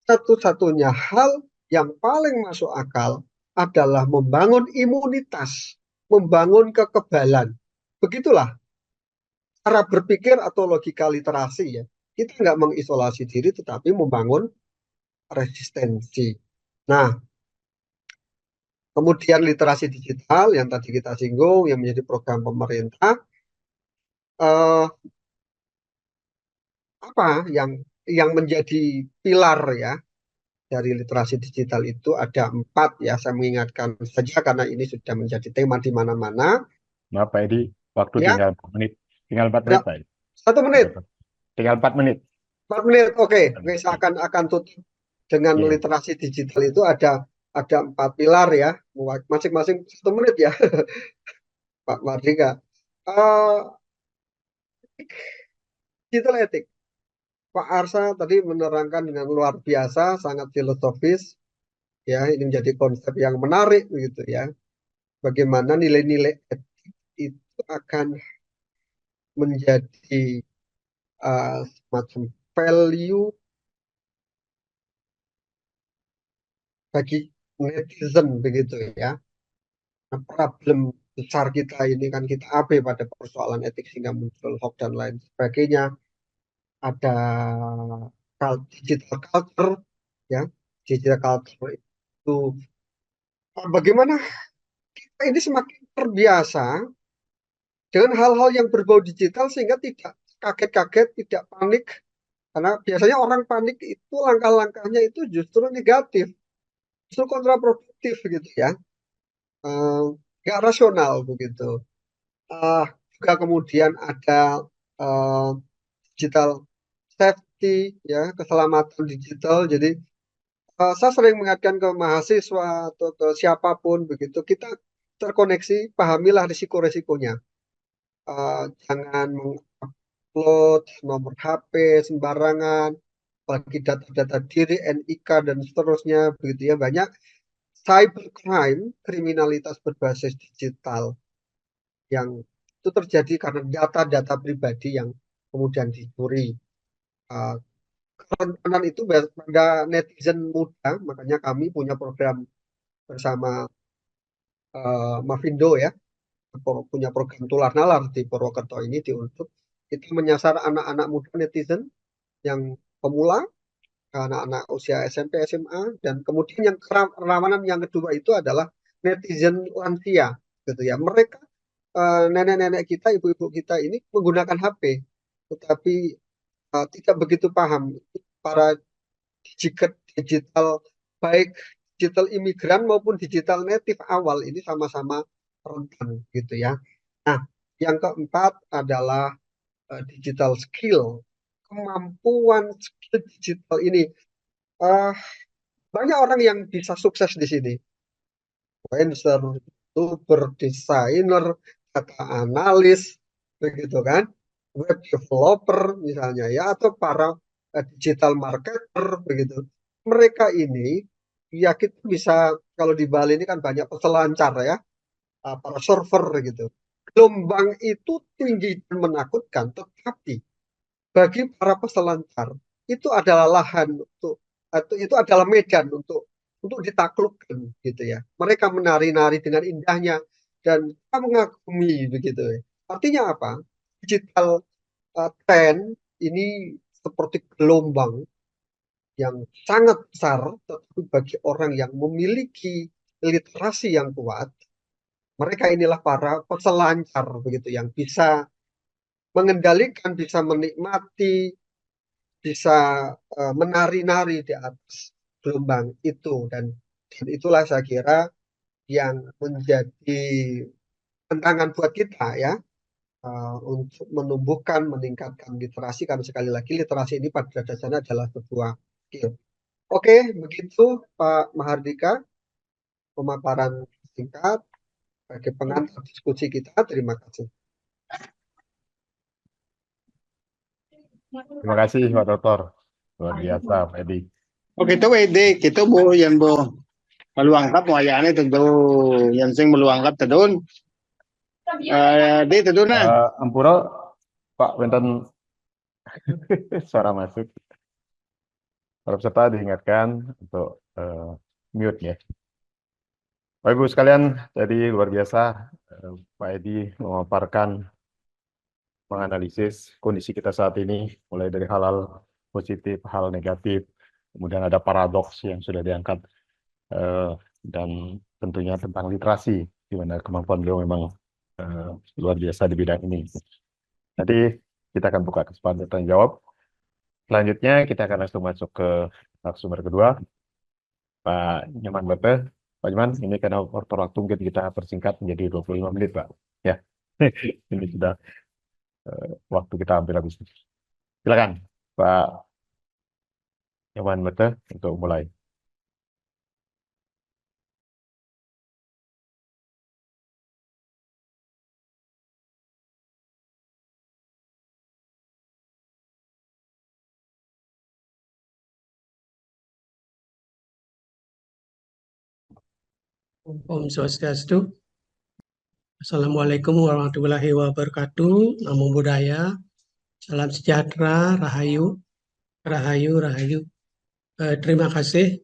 Satu-satunya hal yang paling masuk akal adalah membangun imunitas, membangun kekebalan. Begitulah cara berpikir atau logika literasi ya. Kita nggak mengisolasi diri, tetapi membangun resistensi. Nah, kemudian literasi digital yang tadi kita singgung, yang menjadi program pemerintah, apa yang menjadi pilar ya dari literasi digital itu ada 4 ya. Saya mengingatkan saja karena ini sudah menjadi tema di mana-mana. Maaf Pak Edi, waktu Ya, tinggal 4 menit. Tinggal 4 ya, menit Pak Edi. 1 menit, Tinggal 4 menit. 4 menit. Oke, saya akan tutup dengan Iya. literasi digital itu ada 4 pilar ya, masing-masing 1 menit ya, Pak Mardika. Digital etik. Pak Arsa tadi menerangkan dengan luar biasa, sangat filosofis. Ya, ini menjadi konsep yang menarik begitu ya. Bagaimana nilai-nilai etik itu akan menjadi semacam value bagi netizen begitu ya. Nah, problem besar kita ini kan kita abai pada persoalan etik sehingga muncul hoax dan lain sebagainya. Ada digital culture ya, digital culture itu bagaimana kita ini semakin terbiasa dengan hal-hal yang berbau digital sehingga tidak kaget-kaget, tidak panik. Karena biasanya orang panik itu langkah-langkahnya itu justru negatif, justru kontraproduktif gitu ya. Nggak rasional begitu. Uh, Juga kemudian ada uh, digital safety ya, keselamatan digital. Jadi saya sering mengingatkan ke mahasiswa atau ke siapapun begitu, kita terkoneksi, pahamilah risiko-risikonya. Jangan mengupload nomor HP sembarangan, bagi data-data diri, NIK dan seterusnya begitu ya. Banyak cybercrime, kriminalitas berbasis digital yang itu terjadi karena data-data pribadi yang kemudian dicuri. Kerentanan itu pada netizen muda, makanya kami punya program bersama Mavindo ya, punya program Tular Nalar di Purwokerto ini di Unsur. Kita menyasar anak-anak muda netizen yang pemula anak-anak usia SMP, SMA, dan kemudian yang kerawanan yang kedua itu adalah netizen lansia, gitu ya. Mereka nenek-nenek kita, ibu-ibu kita ini menggunakan HP, tetapi tidak begitu paham para digital, baik digital imigran maupun digital native awal ini sama-sama rentan, gitu ya. Nah, yang keempat adalah digital skill, kemampuan skill digital ini. Banyak orang yang bisa sukses di sini. Influencer, YouTuber, desainer, data analis, begitu kan, web developer misalnya ya, atau para digital marketer begitu. Mereka ini ya kita bisa, kalau di Bali ini kan banyak peselancar ya, para server gitu. Gelombang itu tinggi dan menakutkan, tetapi bagi para peselancar itu adalah lahan untuk, atau itu adalah medan untuk ditaklukkan gitu ya. Mereka menari-nari dengan indahnya dan kita mengagumi begitu ya. Artinya apa? Digital trend ini seperti gelombang yang sangat besar, tetapi bagi orang yang memiliki literasi yang kuat, mereka inilah para peselancar begitu yang bisa mengendalikan, bisa menikmati, bisa menari-nari di atas gelombang itu, dan itulah saya kira yang menjadi tantangan buat kita ya, untuk menumbuhkan, meningkatkan literasi, karena sekali lagi literasi ini pada dasarnya adalah sebuah skill. Oke, begitu Pak Mahardika pemaparan singkat bagi pengantar diskusi kita. Terima kasih. Terima kasih Pak Dokter. Luar biasa Pak Edi. Oke, itu WD, itu bu yang bu meluangkap wayane tentu yang sing meluangkap tedun. Di tedun nah. Ampura Pak Wenten suara masuk. Para peserta diingatkan untuk mute ya. Bapak Ibu sekalian, jadi luar biasa Pak Edi memaparkan, menganalisis kondisi kita saat ini, mulai dari hal positif, hal negatif, kemudian ada paradoks yang sudah diangkat, dan tentunya tentang literasi, di mana kemampuan beliau memang luar biasa di bidang ini. Nanti kita akan buka kesempatan tanya jawab. Selanjutnya kita akan langsung masuk ke narasumber kedua, Pak Nyoman Bete. Pak Nyoman, ini karena waktu mungkin kita persingkat menjadi 25 menit, Pak. Ya, ini sudah waktu kita hampir habis. Silakan, Pak Nyoman Bete, untuk mulai. Om Swastiastu. Assalamualaikum warahmatullahi wabarakatuh. Namo Buddhaya. Salam sejahtera. Rahayu. Rahayu. Rahayu. Terima kasih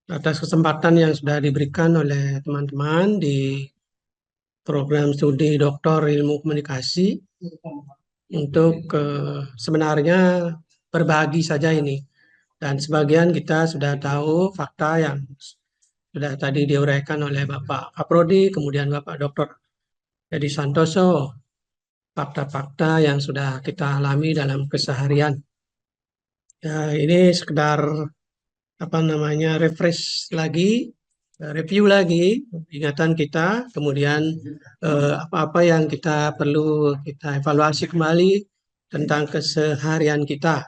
atas kesempatan yang sudah diberikan oleh teman-teman di program studi Doktor Ilmu Komunikasi untuk sebenarnya berbagi saja ini. Dan sebagian kita sudah tahu fakta yang sudah tadi diuraikan oleh Bapak Kaprodi, kemudian Bapak Dr. Edi Santoso, fakta-fakta yang sudah kita alami dalam keseharian. Ya, ini sekedar refresh lagi, review lagi ingatan kita, kemudian apa-apa yang kita perlu kita evaluasi kembali tentang keseharian kita.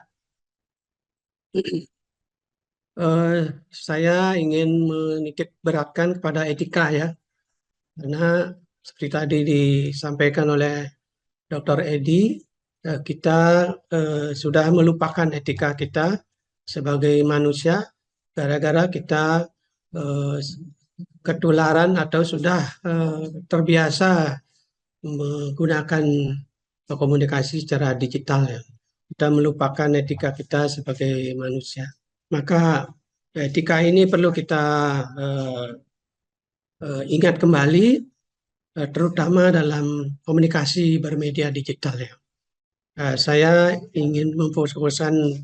Saya ingin menitik beratkan kepada etika ya, karena seperti tadi disampaikan oleh Dr. Edi, kita sudah melupakan etika kita sebagai manusia gara-gara kita ketularan atau sudah terbiasa menggunakan komunikasi secara digital ya. Kita melupakan etika kita sebagai manusia. Maka etika ini perlu kita ingat kembali, terutama dalam komunikasi bermedia digital ya. Saya ingin memfokuskan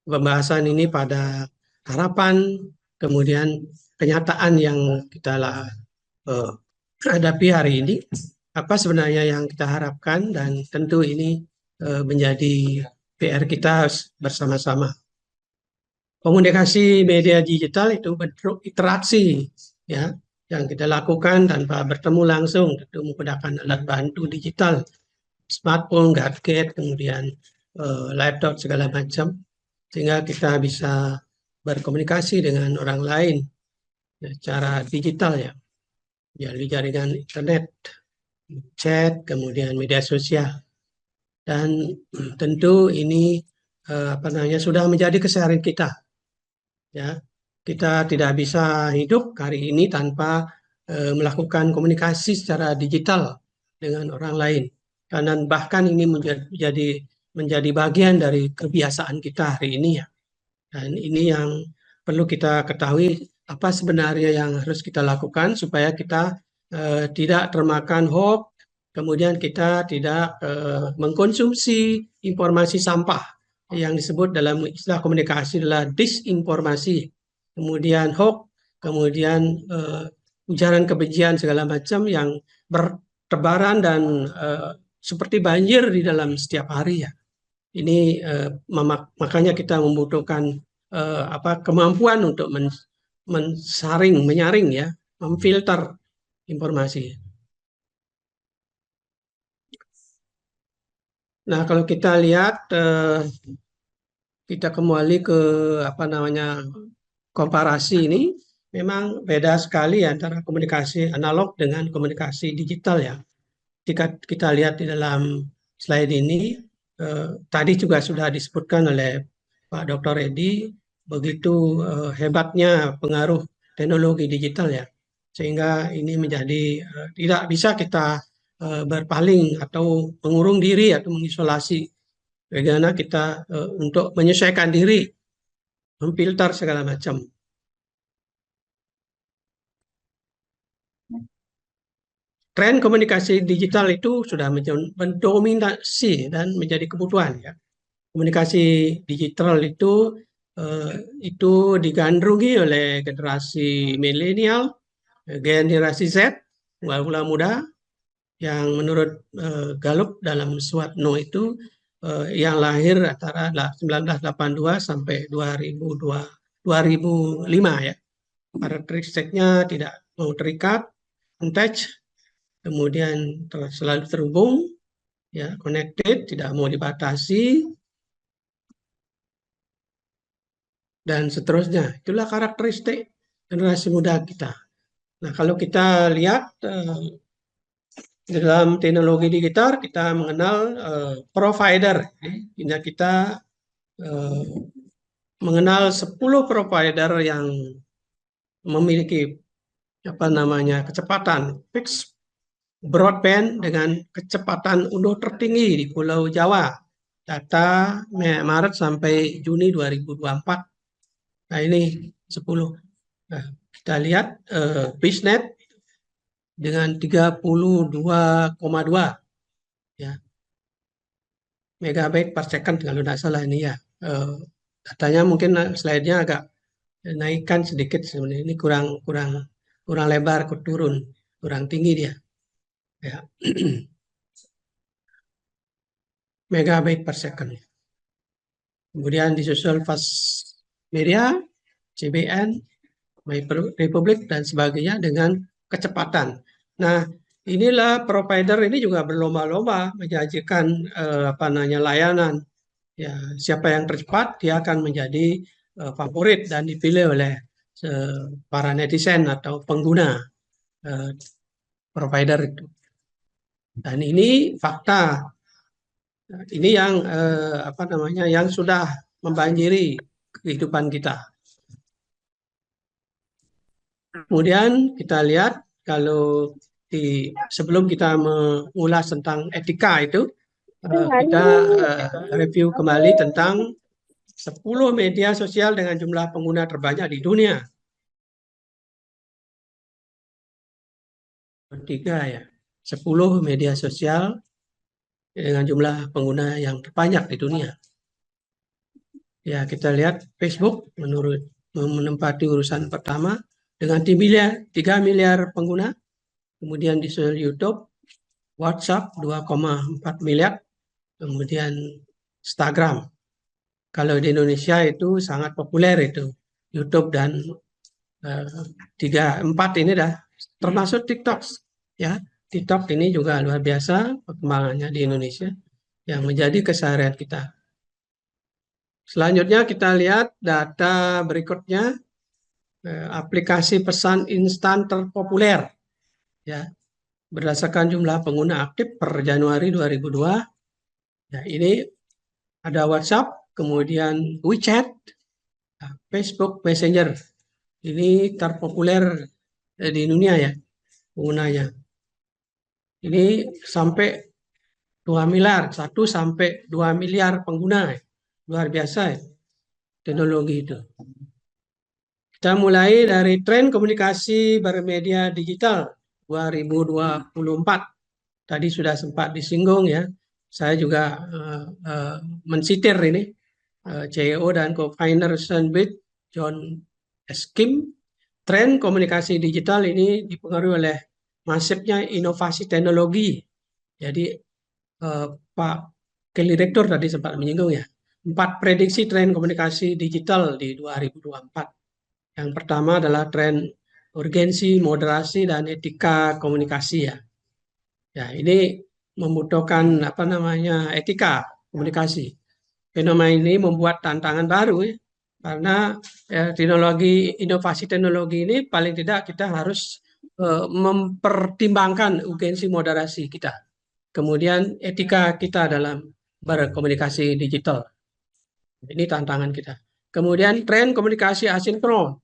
pembahasan ini pada harapan, kemudian kenyataan yang kita hadapi hari ini, apa sebenarnya yang kita harapkan, dan tentu ini menjadi PR kita bersama-sama. Komunikasi media digital itu bentuk interaksi, ya, yang kita lakukan tanpa bertemu langsung, tentu menggunakan alat bantu digital, smartphone, gadget, kemudian laptop segala macam, sehingga kita bisa berkomunikasi dengan orang lain secara digital, ya, melalui jaringan internet, chat, kemudian media sosial, dan tentu ini sudah menjadi keseharian kita. Ya, kita tidak bisa hidup hari ini tanpa melakukan komunikasi secara digital dengan orang lain. Karena bahkan ini menjadi bagian dari kebiasaan kita hari ini, ya. Dan ini yang perlu kita ketahui, apa sebenarnya yang harus kita lakukan supaya kita tidak termakan hoax, kemudian kita tidak mengkonsumsi informasi sampah yang disebut dalam istilah komunikasi adalah disinformasi, kemudian hoax, kemudian ujaran kebencian segala macam yang bertebaran dan seperti banjir di dalam setiap hari, ya. Ini makanya kita membutuhkan kemampuan untuk menyaring, ya, memfilter informasi. Nah, kalau kita lihat, kita kembali ke komparasi ini, memang beda sekali antara komunikasi analog dengan komunikasi digital, ya. Jika kita lihat di dalam slide ini, tadi juga sudah disebutkan oleh Pak Dr. Edi, begitu hebatnya pengaruh teknologi digital, ya, sehingga ini menjadi tidak bisa kita berpaling atau mengurung diri atau mengisolasi. Bagaimana kita untuk menyesuaikan diri, memfilter segala macam. Tren komunikasi digital itu sudah mendominasi dan menjadi kebutuhan, ya. Komunikasi digital itu digandrungi oleh generasi milenial, generasi Z, umat muda, yang menurut Gallup dalam Swatno itu yang lahir antara 1982 sampai 2005, ya. Karakteristiknya tidak mau terikat, attached, kemudian selalu terhubung, ya, connected, tidak mau dibatasi, dan seterusnya. Itulah karakteristik generasi muda kita. Nah, kalau kita lihat dalam teknologi digital, kita mengenal provider. Ya. Kita mengenal 10 provider yang memiliki kecepatan fixed broadband dengan kecepatan unduh tertinggi di Pulau Jawa. Data Maret sampai Juni 2024. Nah, ini 10. Nah, kita lihat BizNet dengan 32,2, ya, megabyte per second kalau tidak salah ini, ya. Datanya mungkin slide-nya agak naikkan sedikit sebenarnya, ini kurang lebar, kurang tinggi dia, ya. Megabyte per second. Kemudian disusul Fast Media, CBN, My Republic, dan sebagainya dengan kecepatan. Nah, inilah provider ini juga berlomba-lomba menjanjikan layanan. Ya, siapa yang tercepat dia akan menjadi favorit dan dipilih oleh para netizen atau pengguna provider itu. Dan ini fakta. Ini yang yang sudah membanjiri kehidupan kita. Kemudian kita lihat, kalau sebelum kita mengulas tentang etika itu, kita review kembali tentang 10 media sosial dengan jumlah pengguna terbanyak di dunia. 3, ya. 10 media sosial dengan jumlah pengguna yang terbanyak di dunia. Ya, kita lihat Facebook menempati urusan pertama dengan 3 miliar pengguna. Kemudian disusul YouTube, WhatsApp 2,4 miliar, kemudian Instagram. Kalau di Indonesia itu sangat populer itu YouTube dan 4 ini dah termasuk TikTok ya. TikTok ini juga luar biasa perkembangannya di Indonesia yang menjadi keseharian kita. Selanjutnya kita lihat data berikutnya, aplikasi pesan instan terpopuler ya. Berdasarkan jumlah pengguna aktif per Januari 2002, ya ini ada WhatsApp, kemudian WeChat, Facebook Messenger. Ini terpopuler di dunia ya penggunanya. Ini sampai 2 miliar, 1 sampai 2 miliar pengguna. Luar biasa ya, teknologi itu. Kita mulai dari tren komunikasi bermedia digital 2024. Tadi sudah sempat disinggung ya. Saya juga mensitir ini CEO dan co-founder Sunbit, John S. Kim. Tren komunikasi digital ini dipengaruhi oleh masifnya inovasi teknologi. Jadi Pak Kelly Rektor tadi sempat menyinggung ya. 4 prediksi tren komunikasi digital di 2024. Yang pertama adalah tren urgensi, moderasi, dan etika komunikasi ya. Ya, ini membutuhkan etika komunikasi. Fenomena ini membuat tantangan baru ya. Karena inovasi teknologi ini paling tidak kita harus mempertimbangkan urgensi moderasi kita. Kemudian etika kita dalam berkomunikasi digital. Ini tantangan kita. Kemudian tren komunikasi asinkron.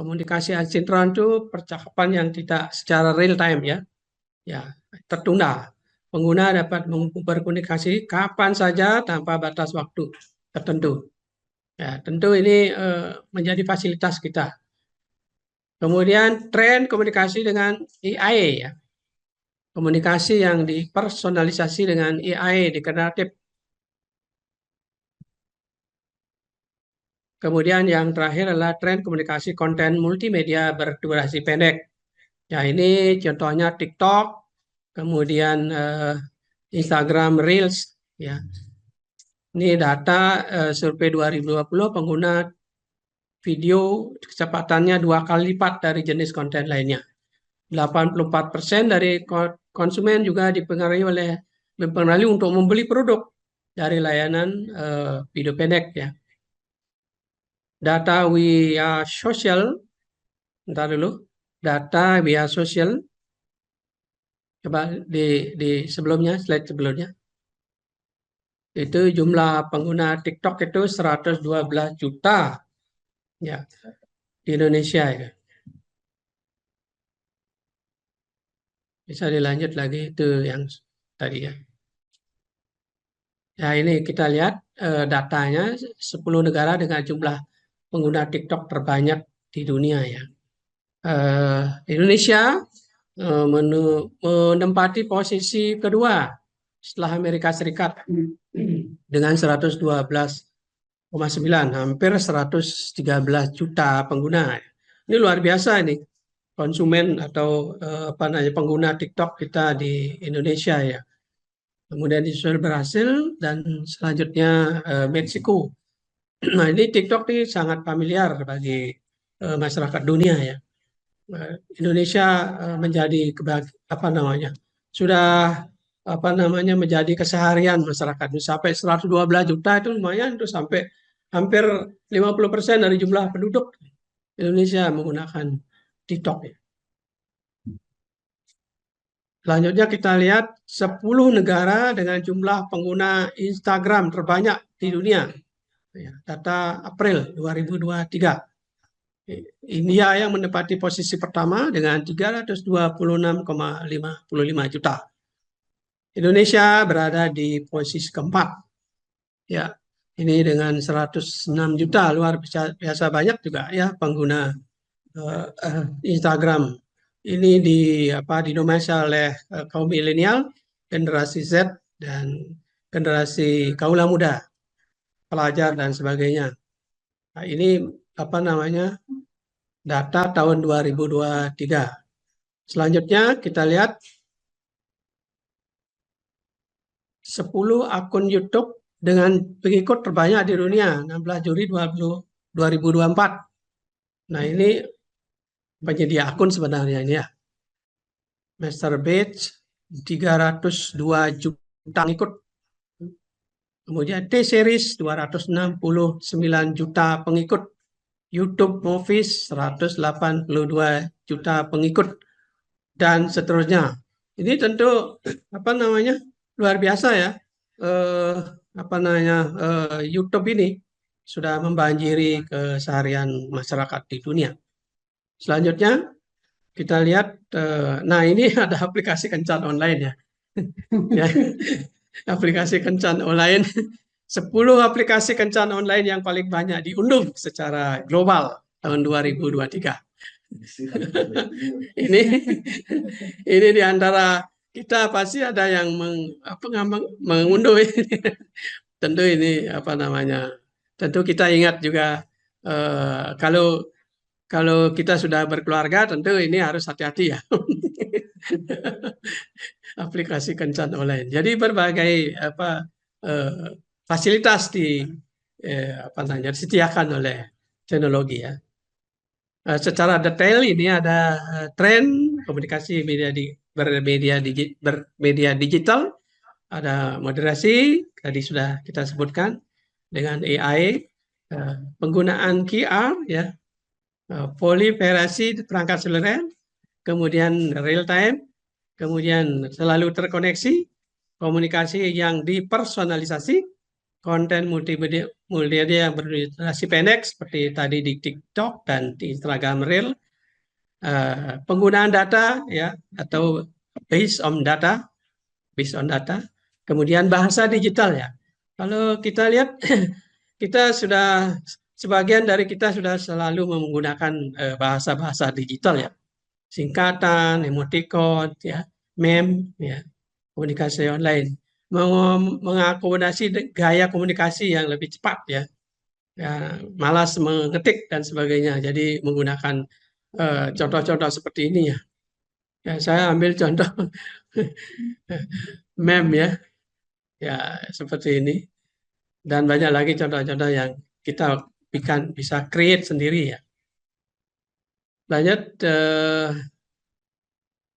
Komunikasi asinkron itu percakapan yang tidak secara real time ya. Ya, tertunda. Pengguna dapat berkomunikasi kapan saja tanpa batas waktu tertentu. Ya, tentu ini menjadi fasilitas kita. Kemudian tren komunikasi dengan AI ya. Komunikasi yang dipersonalisasi dengan AI, generatif. Kemudian yang terakhir adalah tren komunikasi konten multimedia berdurasi pendek. Ya, ini contohnya TikTok, kemudian Instagram Reels ya. Ini data survei 2020 pengguna video kecepatannya 2 kali lipat dari jenis konten lainnya. 84% dari konsumen juga mempengaruhi untuk membeli produk dari layanan video pendek ya. Data via social, bentar dulu. Data via social. Coba di sebelumnya, slide sebelumnya. Itu jumlah pengguna TikTok itu 112 juta ya di Indonesia ya. Bisa dilanjut lagi itu yang tadi ya. Ya ini kita lihat datanya 10 negara dengan jumlah pengguna TikTok terbanyak di dunia ya. Indonesia menempati posisi kedua setelah Amerika Serikat dengan 112,9, hampir 113 juta pengguna. Ini luar biasa ini konsumen atau pengguna TikTok kita di Indonesia ya. Kemudian disusul Brasil dan selanjutnya Meksiko. Nah ini TikTok ini sangat familiar bagi masyarakat dunia ya. Indonesia menjadi sudah menjadi keseharian masyarakat. Sampai 112 juta itu lumayan, itu sampai hampir 50% dari jumlah penduduk Indonesia menggunakan TikTok ya. Selanjutnya kita lihat 10 negara dengan jumlah pengguna Instagram terbanyak di dunia. Data April 2023. India yang menempati posisi pertama dengan 326,55 juta. Indonesia berada di posisi keempat. Ya, ini dengan 106 juta, luar biasa banyak juga ya pengguna Instagram. Ini didominasi oleh kaum milenial, generasi Z dan generasi kaula muda. pelajar dan sebagainya. Nah, ini apa namanya? Data tahun 2023. Selanjutnya kita lihat 10 akun YouTube dengan pengikut terbanyak di dunia 16 Juli 2024. Nah, ini penyedia akun sebenarnya ini ya. MrBeast 302 juta pengikut. Kemudian T-Series 269 juta pengikut. YouTube Movies 182 juta pengikut dan seterusnya. Ini tentu apa namanya? Luar biasa ya. YouTube ini sudah membanjiri keseharian masyarakat di dunia. Selanjutnya kita lihat, nah ini ada aplikasi kencan online ya. Ya, aplikasi kencan online, 10 aplikasi kencan online yang paling banyak diunduh secara global tahun 2023. Ini di antara kita pasti ada yang mengunduh ini. Tentu ini apa namanya? Tentu kita ingat juga kalau kita sudah berkeluarga, tentu ini harus hati-hati ya. Aplikasi kencan online. Jadi berbagai fasilitas disediakan oleh teknologi ya. Secara detail ini ada tren komunikasi bermedia digital, ada moderasi tadi sudah kita sebutkan dengan AI, penggunaan QR ya, proliferasi perangkat seluler, kemudian real time, kemudian selalu terkoneksi, komunikasi yang dipersonalisasi, konten multimedia yang berdurasi pendek seperti tadi di TikTok dan di Instagram Reel, penggunaan data ya atau based on data, kemudian bahasa digital ya. Kalau kita lihat kita sudah sebagian dari kita sudah selalu menggunakan bahasa-bahasa digital ya, singkatan, emoticon, ya, meme, ya, komunikasi online, mengakomodasi gaya komunikasi yang lebih cepat ya, malas mengetik dan sebagainya. Jadi menggunakan contoh-contoh seperti ini ya. Ya, saya ambil contoh meme ya seperti ini dan banyak lagi contoh-contoh yang kita bisa create sendiri ya. Lanjut,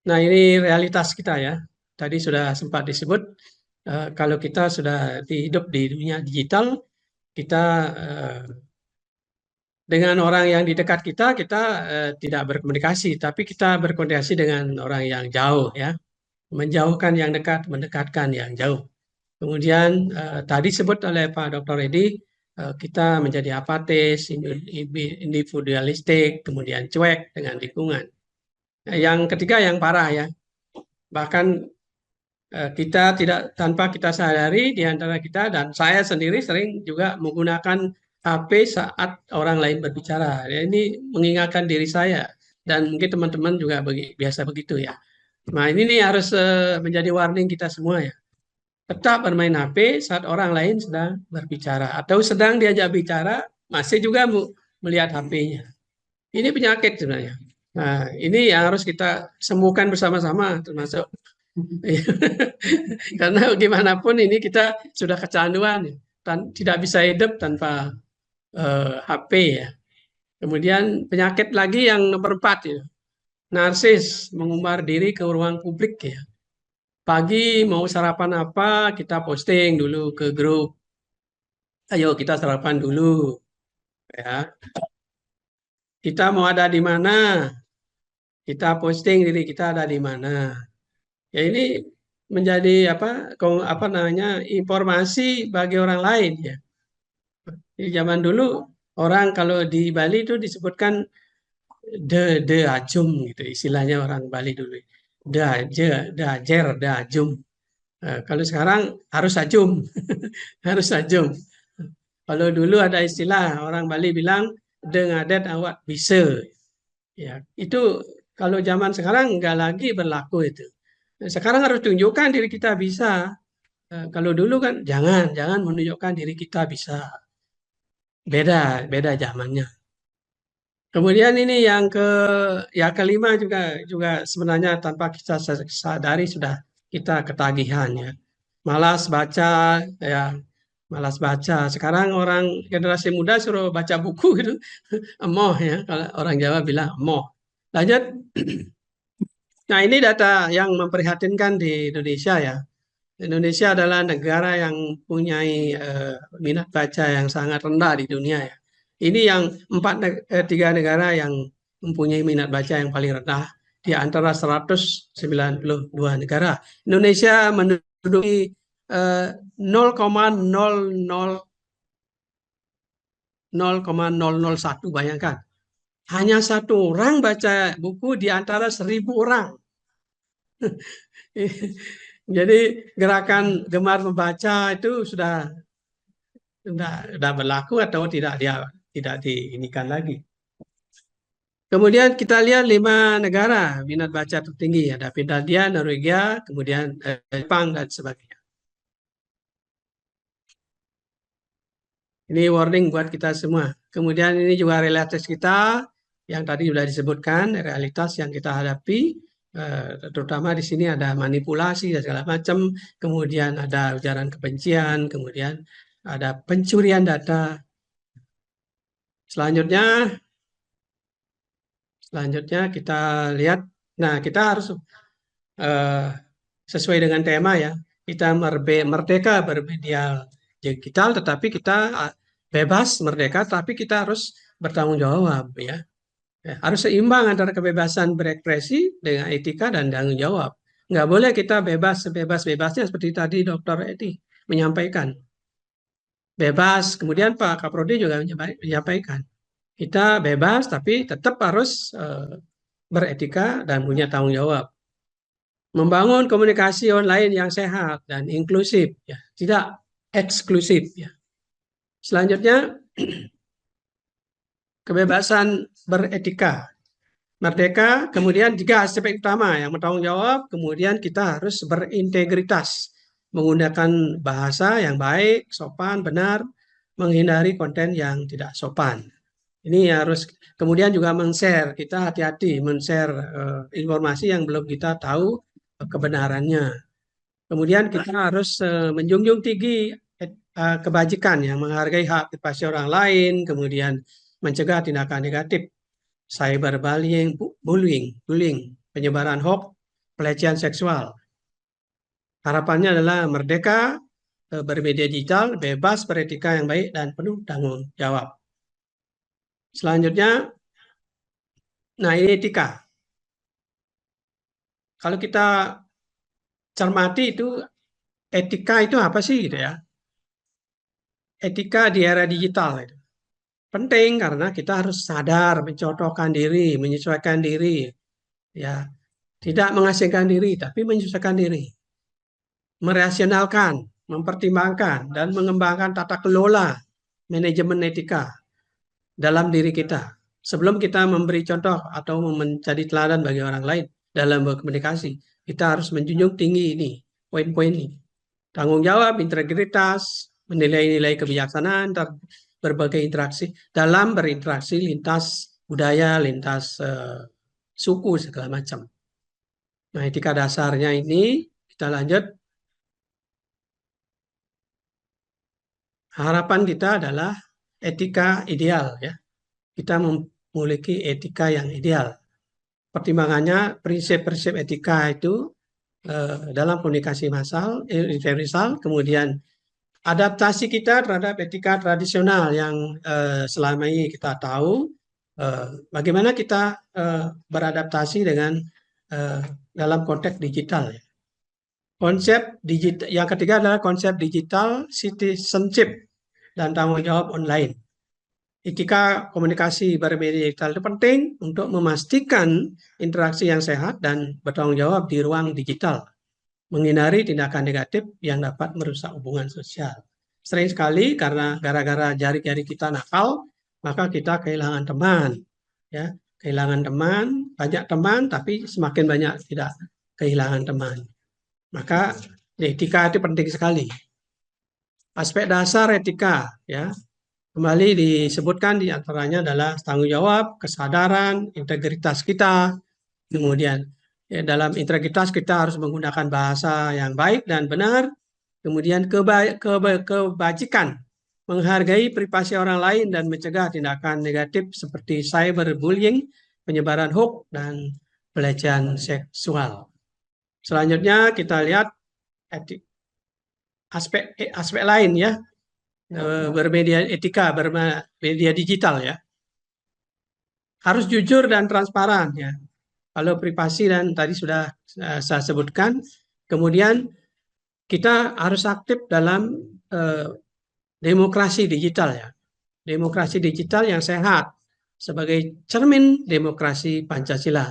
nah ini realitas kita ya. Tadi sudah sempat disebut kalau kita sudah hidup di dunia digital, kita dengan orang yang di dekat kita tidak berkomunikasi, tapi kita berkomunikasi dengan orang yang jauh ya, menjauhkan yang dekat, mendekatkan yang jauh. Kemudian tadi disebut oleh Pak Dr. Edi, kita menjadi apatis, individualistik, kemudian cuek dengan lingkungan. Yang ketiga yang parah ya, bahkan kita tidak tanpa kita sadari di antara kita dan saya sendiri sering juga menggunakan HP saat orang lain berbicara. Ya, ini mengingatkan diri saya dan mungkin teman-teman juga biasa begitu ya. Nah ini nih harus menjadi warning kita semua ya. Tetap bermain HP saat orang lain sedang berbicara atau sedang diajak bicara masih juga melihat HP-nya. Ini penyakit sebenarnya. Nah, ini yang harus kita sembuhkan bersama-sama termasuk karena bagaimanapun ini kita sudah kecanduan tidak bisa hidup tanpa HP ya. Kemudian penyakit lagi yang nomor 4 ya. Narsis, mengumbar diri ke ruang publik ya. Pagi mau sarapan apa, kita posting dulu ke grup. Ayo kita sarapan dulu. Ya. Kita mau ada di mana? Kita posting diri kita ada di mana. Ya ini menjadi apa namanya informasi bagi orang lain ya. Di zaman dulu orang kalau di Bali itu disebutkan de ajum gitu istilahnya orang Bali dulu. Dajer, ajum. Kalau sekarang harus ajum. Harus ajum. Kalau dulu ada istilah orang Bali bilang dengadet awak bisa. Ya, itu kalau zaman sekarang nggak lagi berlaku itu. Sekarang harus tunjukkan diri kita bisa. Kalau dulu kan jangan menunjukkan diri kita bisa. beda zamannya. Kemudian ini yang kelima juga sebenarnya tanpa kita sadari sudah kita ketagihan ya. Malas baca ya, malas baca. Sekarang orang generasi muda suruh baca buku gitu, emoh ya. Kalau orang Jawa bilang emoh. Lanjut. Nah, ini data yang memprihatinkan di Indonesia ya. Indonesia adalah negara yang punya minat baca yang sangat rendah di dunia ya. Ini yang tiga negara yang mempunyai minat baca yang paling rendah di antara 192 negara. Indonesia menduduki 0,001, bayangkan. Hanya satu orang baca buku di antara 1.000 orang. Jadi gerakan gemar membaca itu sudah berlaku atau tidak diinikan lagi. Kemudian kita lihat 5 negara minat baca tertinggi, ada Finlandia, Norwegia, kemudian Jepang dan sebagainya. Ini warning buat kita semua. Kemudian ini juga realitas kita yang tadi sudah disebutkan, realitas yang kita hadapi, terutama di sini ada manipulasi dan segala macam, kemudian ada ujaran kebencian, kemudian ada pencurian data. Selanjutnya kita lihat, nah kita harus sesuai dengan tema ya, kita merdeka bermedia digital, tetapi kita bebas merdeka, tapi kita harus bertanggung jawab ya. Harus seimbang antara kebebasan berekspresi dengan etika dan tanggung jawab. Nggak boleh kita bebas sebebas-bebasnya seperti tadi Dr. Edi menyampaikan. Bebas, kemudian Pak Kaprodi juga menyampaikan. Kita bebas tapi tetap harus beretika dan punya tanggung jawab. Membangun komunikasi online yang sehat dan inklusif, ya, tidak eksklusif. Ya. Selanjutnya, kebebasan beretika. Merdeka, kemudian 3 aspek utama yang bertanggung jawab, kemudian kita harus berintegritas, menggunakan bahasa yang baik, sopan, benar, menghindari konten yang tidak sopan. Ini harus, kemudian juga men-share, kita hati-hati men-share informasi yang belum kita tahu kebenarannya. Kemudian kita harus menjunjung tinggi kebajikan yang menghargai hak privasi orang lain, kemudian mencegah tindakan negatif, cyberbullying, bullying, penyebaran hoax, pelecehan seksual. Harapannya adalah merdeka, bermedia digital, bebas, beretika yang baik, dan penuh tanggung jawab. Selanjutnya, nah ini etika. Kalau kita cermati itu, etika itu apa sih gitu ya? Etika di era digital itu penting karena kita harus sadar mencontohkan diri, menyesuaikan diri, ya, tidak mengasingkan diri tapi menyesuaikan diri, merasionalkan, mempertimbangkan dan mengembangkan tata kelola manajemen etika dalam diri kita sebelum kita memberi contoh atau menjadi teladan bagi orang lain dalam berkomunikasi. Kita harus menjunjung tinggi ini, poin-poin ini. Tanggung jawab, integritas, menilai-nilai kebijaksanaan, berbagai interaksi dalam berinteraksi lintas budaya, lintas suku, segala macam. Nah, etika dasarnya ini kita lanjut. Harapan kita adalah etika ideal ya. Kita memiliki etika yang ideal. Pertimbangannya prinsip-prinsip etika itu dalam komunikasi massal, universal, kemudian adaptasi kita terhadap etika tradisional yang selama ini kita tahu, bagaimana kita beradaptasi dengan dalam konteks digital. Konsep digital, yang ketiga adalah konsep digital citizenship dan tanggung jawab online. Etika komunikasi bermedia digital itu penting untuk memastikan interaksi yang sehat dan bertanggung jawab di ruang digital, menghindari tindakan negatif yang dapat merusak hubungan sosial. Sering sekali karena gara-gara jari-jari kita nakal, maka kita kehilangan teman, ya, kehilangan teman, banyak teman, tapi semakin banyak tidak kehilangan teman. Maka etika itu penting sekali. Aspek dasar etika, ya, kembali disebutkan di antaranya adalah tanggung jawab, kesadaran, integritas kita. Kemudian ya, dalam integritas kita harus menggunakan bahasa yang baik dan benar. Kemudian kebajikan, menghargai privasi orang lain dan mencegah tindakan negatif seperti cyberbullying, penyebaran hoax, dan pelecehan seksual. Selanjutnya kita lihat aspek lain ya, bermedia etika, bermedia digital ya. Harus jujur dan transparan ya. Kalau privasi dan tadi sudah saya sebutkan, kemudian kita harus aktif dalam demokrasi digital ya. Demokrasi digital yang sehat sebagai cermin demokrasi Pancasila.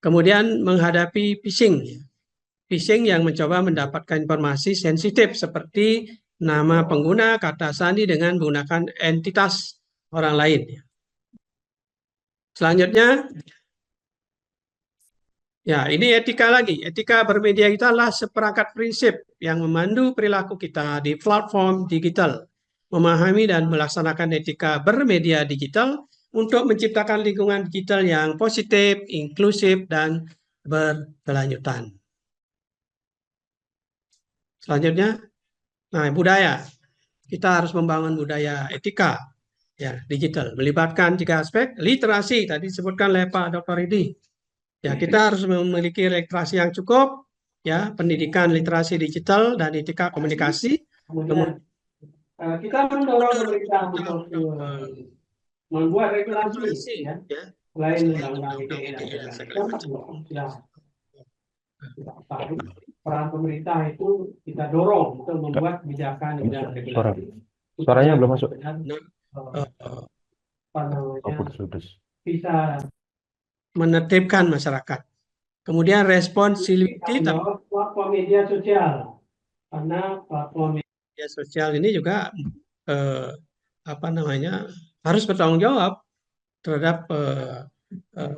Kemudian menghadapi phishing. Phishing yang mencoba mendapatkan informasi sensitif seperti nama pengguna, kata sandi dengan menggunakan entitas orang lain. Selanjutnya, ya ini etika lagi. Etika bermedia kita adalah seperangkat prinsip yang memandu perilaku kita di platform digital. Memahami dan melaksanakan etika bermedia digital untuk menciptakan lingkungan digital yang positif, inklusif, dan berkelanjutan. Selanjutnya, nah budaya. Kita harus membangun budaya etika ya digital, melibatkan 3 aspek. Literasi tadi disebutkan oleh Pak Dr. Ridi. Ya, kita harus memiliki literasi yang cukup ya, pendidikan literasi digital dan etika komunikasi. Kemudian kita mendorong pemerintah untuk membuat regulasi ya, selain undang-undang ITE dan segala macam. Kita tahu peran pemerintah itu kita dorong untuk membuat kebijakan dan regulasi. Suaranya belum masuk. Apa namanya, Putus. bisa menertibkan masyarakat. Kemudian responsibility platform media sosial, karena platform media sosial ini juga apa namanya harus bertanggung jawab terhadap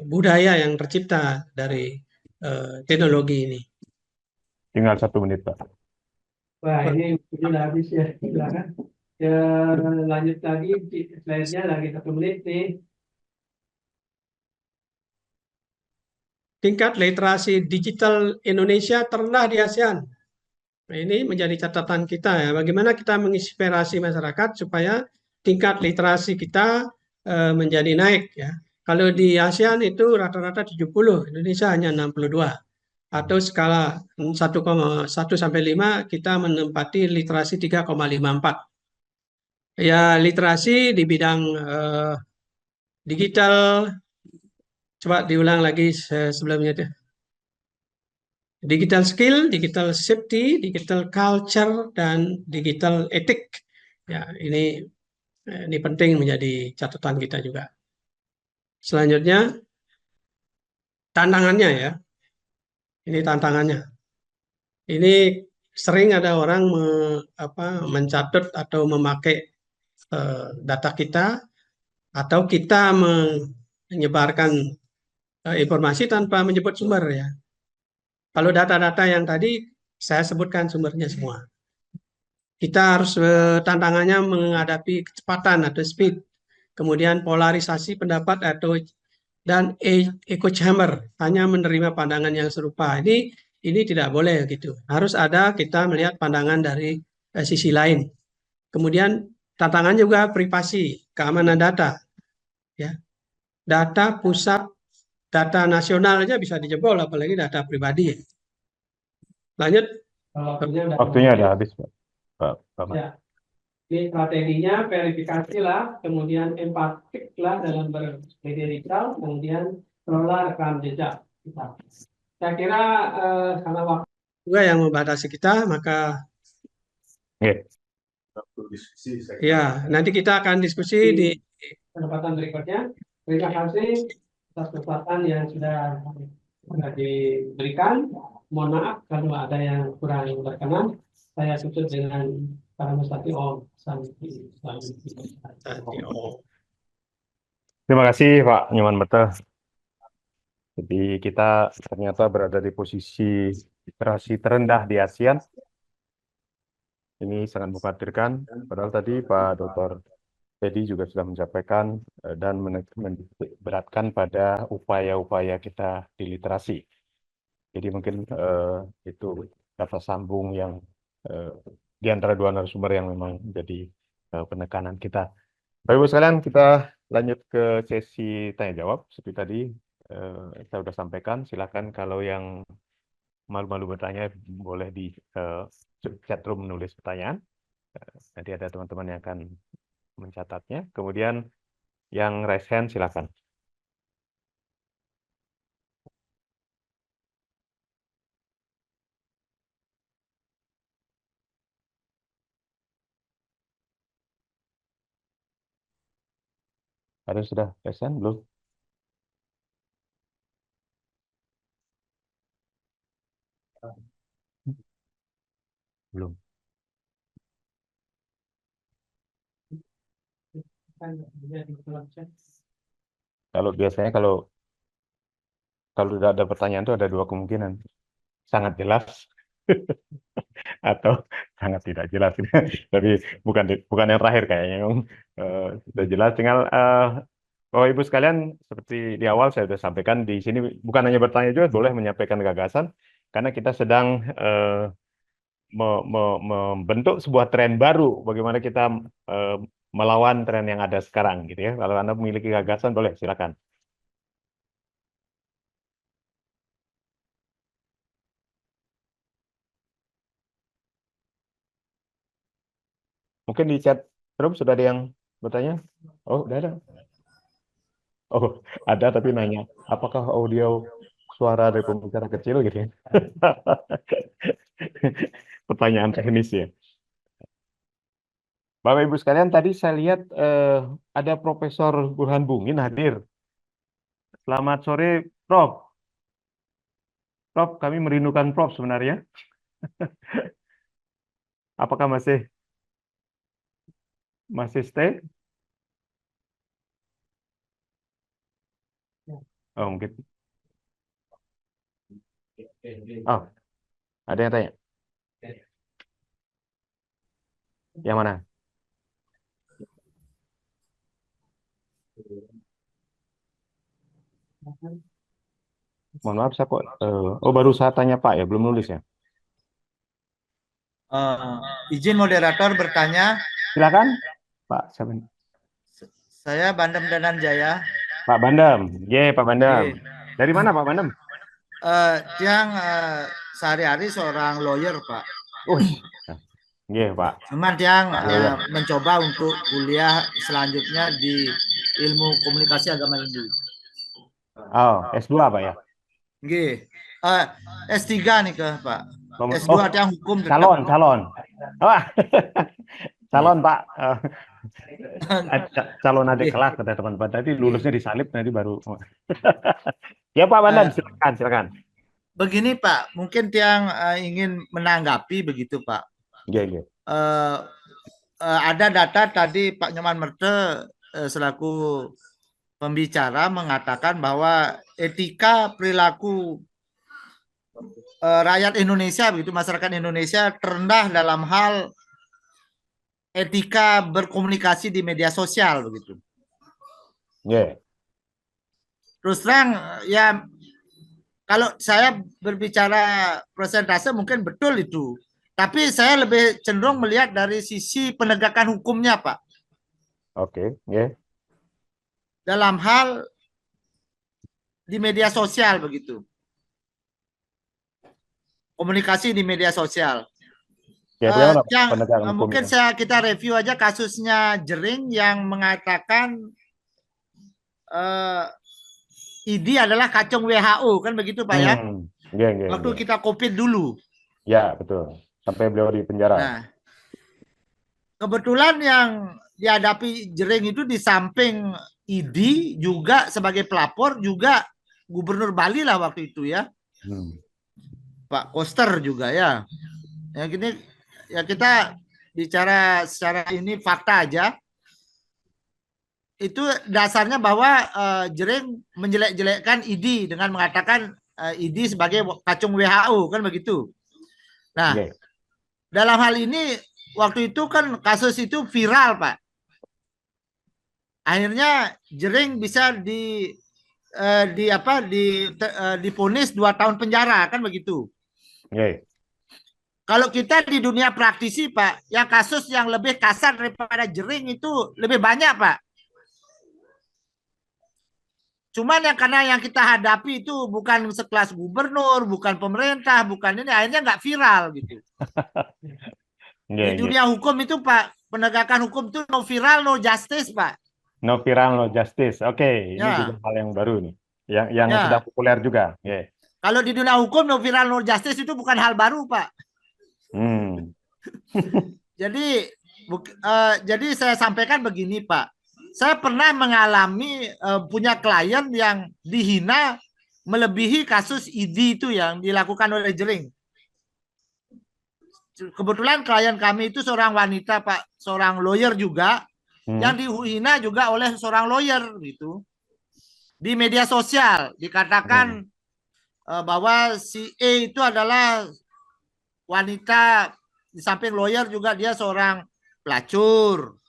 budaya yang tercipta dari teknologi ini. Tinggal 1 menit, Pak. Wah, ini sudah habis ya, silakan. Ya, lanjut lagi, slide-nya lagi 1 menit nih. Tingkat literasi digital Indonesia terendah di ASEAN. Nah, ini menjadi catatan kita ya, bagaimana kita menginspirasi masyarakat supaya tingkat literasi kita menjadi naik ya. Kalau di ASEAN itu rata-rata 70, Indonesia hanya 62. Atau skala 1,1 sampai 5 kita menempati literasi 3,54. Ya, literasi di bidang digital, coba diulang lagi sebelumnya deh. Digital skill, digital safety, digital culture, dan digital etik. Ya, ini penting menjadi catatan kita juga. Selanjutnya, tantangannya ya. Ini tantangannya. Ini sering ada orang mencatut atau memakai data kita, atau kita menyebarkan informasi tanpa menyebut sumber ya. Kalau data-data yang tadi saya sebutkan sumbernya semua. Kita harus tantangannya menghadapi kecepatan atau speed, kemudian polarisasi pendapat dan echo chamber, hanya menerima pandangan yang serupa. Ini tidak boleh gitu. Harus ada kita melihat pandangan dari sisi lain. Kemudian tantangan juga privasi, keamanan data. Ya. Data pusat, data nasional aja bisa dijebol, apalagi data pribadi. Lanjut. Waktunya udah habis, Pak. Ya. Ini strateginya verifikasi lah, kemudian empatik lah dalam bermedia digital, kemudian kelola rekam jejak kita. Saya kira karena waktu juga yang membatasi kita, maka ya nanti kita akan diskusi di kesempatan berikutnya. Terima kasih atas kesempatan yang sudah diberikan. Mohon maaf kalau ada yang kurang berkenan. Saya tutup dengan para mustaqim Om. Terima kasih Pak Nyoman Beta. Jadi kita ternyata berada di posisi literasi terendah di ASEAN. ini sangat mengkhawatirkan. Padahal tadi Pak Dr. Teddy juga sudah menyampaikan dan beratkan pada upaya-upaya kita di literasi. Jadi mungkin itu kata sambung yang di antara dua narasumber yang memang menjadi penekanan kita. Bapak Ibu sekalian, kita lanjut ke sesi tanya jawab. Seperti tadi saya sudah sampaikan, silakan kalau yang malu-malu bertanya boleh di chat room menulis pertanyaan. Nanti ada teman-teman yang akan mencatatnya. Kemudian yang raise hand silakan. Ada yang sudah raise hand belum? Belum. Kalau biasanya kalau tidak ada pertanyaan itu ada dua kemungkinan. Sangat jelas atau sangat tidak jelas. Tapi bukan yang terakhir kayaknya. Sudah jelas. Tinggal Bapak Ibu sekalian, seperti di awal saya sudah sampaikan, di sini bukan hanya bertanya juga, boleh menyampaikan gagasan, karena kita sedang membentuk sebuah tren baru, bagaimana kita melawan tren yang ada sekarang, gitu ya. Kalau Anda memiliki gagasan, boleh, silakan. Mungkin di chat room sudah ada yang bertanya? Oh, udah ada. Oh, ada tapi nanya, apakah audio suara dari pembicara kecil gitu ya? Pertanyaan teknis ya. Bapak Ibu sekalian, tadi saya lihat ada Profesor Burhan Bungin hadir. Selamat sore, Prof. Prof, kami merindukan Prof sebenarnya. Apakah masih stay? Oh, mungkin. Oh, ada yang tanya? Yang mana? Mohon maaf, saya kok baru saya tanya Pak ya, belum nulis ya. Izin moderator bertanya. Silakan, Pak. Saya Bandem Dananjaya. Pak Bandem, Pak Bandem. Dari mana Pak Bandem? Tiang sehari-hari seorang lawyer, Pak. Pak. Cuman Tiang mencoba untuk kuliah selanjutnya di ilmu komunikasi agama Hindu. Oh, S2 Pak ya? S3 nih Pak. S2 Tiang hukum tetap. Calon. Wah. Calon Pak. Calon adik kelas kata teman-teman. Tadi lulusnya disalib, nanti baru. Ya Pak Bandem, silakan. Begini Pak, mungkin Tiang ingin menanggapi begitu Pak. Ada data tadi Pak Nyoman Merte selaku pembicara mengatakan bahwa etika perilaku rakyat Indonesia, begitu masyarakat Indonesia terendah dalam hal etika berkomunikasi di media sosial begitu. Terus terang ya, kalau saya berbicara persentase mungkin betul itu, tapi saya lebih cenderung melihat dari sisi penegakan hukumnya Pak. Dalam hal di media sosial begitu. Komunikasi di media sosial. Mungkin kita review aja kasusnya Jering yang mengatakan ID adalah kacung WHO, kan begitu Pak ya? Waktu kita COVID dulu. Ya, betul. Sampai beliau di penjara. Nah, kebetulan yang dihadapi Jering itu di samping ID juga sebagai pelapor juga Gubernur Bali lah waktu itu ya. Pak Koster juga ya. Ya gini ya, kita bicara secara ini fakta aja. Itu dasarnya bahwa Jering menjelek-jelekkan ID dengan mengatakan ID sebagai kacung WHO, kan begitu. Nah, dalam hal ini waktu itu kan kasus itu viral, Pak. Akhirnya Jering bisa divonis 2 tahun penjara, kan begitu. Nggih. Kalau kita di dunia praktisi, Pak, yang kasus yang lebih kasar daripada Jering itu lebih banyak, Pak. Cuman karena yang kita hadapi itu bukan sekelas gubernur, bukan pemerintah, bukan ini, akhirnya nggak viral gitu. Nggih, Di nggih. dunia hukum itu, Pak, penegakan hukum itu no viral, no justice, Pak. No viral, no justice. Oke, ini Ya, juga hal yang baru nih. Yang ya. sedang populer juga. Nggih. Kalau di dunia hukum no viral, no justice itu bukan hal baru, Pak. Hmm. Jadi saya sampaikan begini, Pak. Saya pernah mengalami punya klien yang dihina melebihi kasus ID itu yang dilakukan oleh Jering. Kebetulan klien kami itu seorang wanita, Pak, seorang lawyer juga, yang dihina juga oleh seorang lawyer gitu. Di media sosial dikatakan bahwa si E itu adalah wanita, di samping lawyer juga dia seorang pelacur,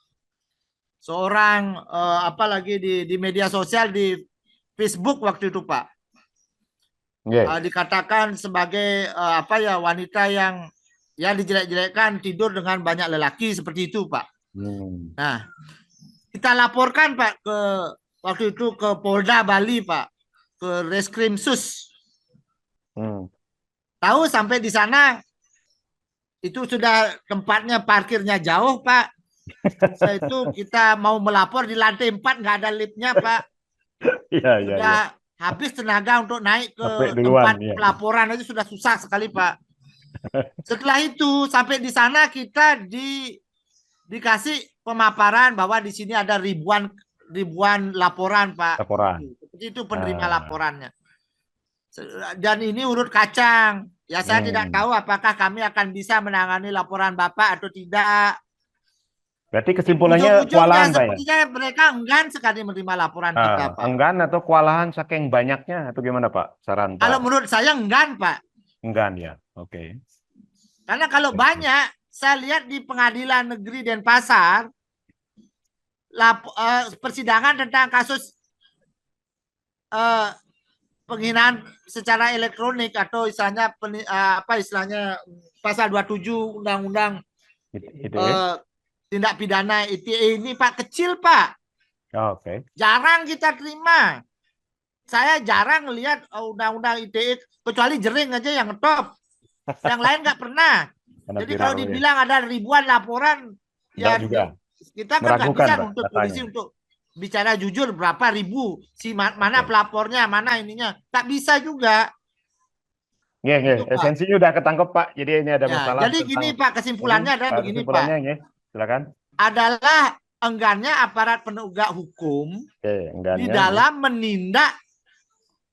seorang apalagi di media sosial, di Facebook waktu itu, Pak, dikatakan sebagai wanita yang ya dijelek-jelekkan, tidur dengan banyak lelaki seperti itu, Pak. Nah, kita laporkan, Pak, ke waktu itu ke Polda Bali, Pak, ke Reskrim Sus. Tahu sampai di sana itu sudah tempatnya parkirnya jauh, Pak. Saya itu kita mau melapor di lantai 4 nggak ada liftnya, Pak. Iya, iya, iya. Sudah habis tenaga untuk naik ke Sampai duluan, tempat iya. pelaporan aja sudah susah sekali, Pak. Setelah itu sampai di sana kita dikasih pemaparan bahwa di sini ada ribuan laporan, Pak. Laporan. Seperti itu penerima laporannya. Dan ini urut kacang. Ya saya tidak tahu apakah kami akan bisa menangani laporan Bapak atau tidak. Berarti kesimpulannya Ujung-ujungnya kewalahan, Pak, ya? sepertinya mereka enggan sekali menerima laporan kita, Pak. Enggan atau kewalahan saking banyaknya atau gimana, Pak? Saran Kalau Pak? menurut saya enggan, Pak. Enggan ya. Oke. Karena kalau banyak, saya lihat di Pengadilan Negeri Denpasar, persidangan tentang kasus penghinaan secara elektronik atau istilahnya pasal 27 Undang-Undang tindak pidana ITE ini, Pak, kecil, Pak. Oke. Jarang kita terima. Saya jarang lihat Undang-Undang ITE, kecuali Jering aja yang top. Yang lain nggak pernah. Jadi kalau dibilang ada ribuan laporan, ya juga. kita kan nggak bisa Pak, untuk datanya. polisi untuk bicara jujur berapa ribu, mana pelapornya, mana ininya. Tak bisa juga. Nggih, esensinya udah ketangkep, Pak. Jadi ini ada masalah. Jadi gini, Pak, kesimpulannya adalah begini, Pak. Silakan. Adalah enggannya aparat penegak hukum di dalam menindak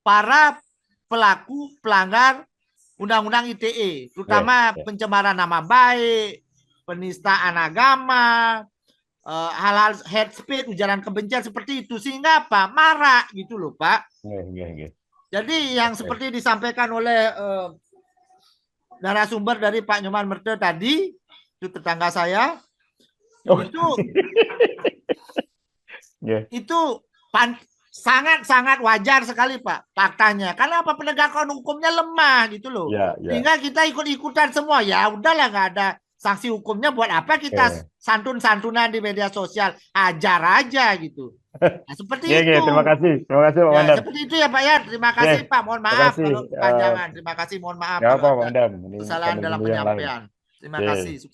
para pelaku pelanggar Undang-Undang ITE, terutama pencemaran nama baik, penistaan agama, hal-hal hate speech, ujaran kebencian seperti itu, sehingga apa? Marah gitu loh, Pak. Jadi yang seperti disampaikan oleh narasumber dari Pak Nyoman Merte tadi, itu tetangga saya, itu sangat-sangat wajar sekali, Pak, faktanya. Karena apa? Penegakan hukumnya lemah gitu loh. Sehingga kita ikut-ikutan semua. Ya udahlah, nggak ada sanksi hukumnya, buat apa kita santun-santunan di media sosial? Ajar aja gitu. Nah, seperti itu. Terima kasih Pak Mandam. Seperti itu ya, Pak, ya. Terima kasih, Pak. Mohon maaf kalau kepanjangan. Terima kasih, mohon maaf kalau ada kesalahan dalam penyampaian. Terima kasih.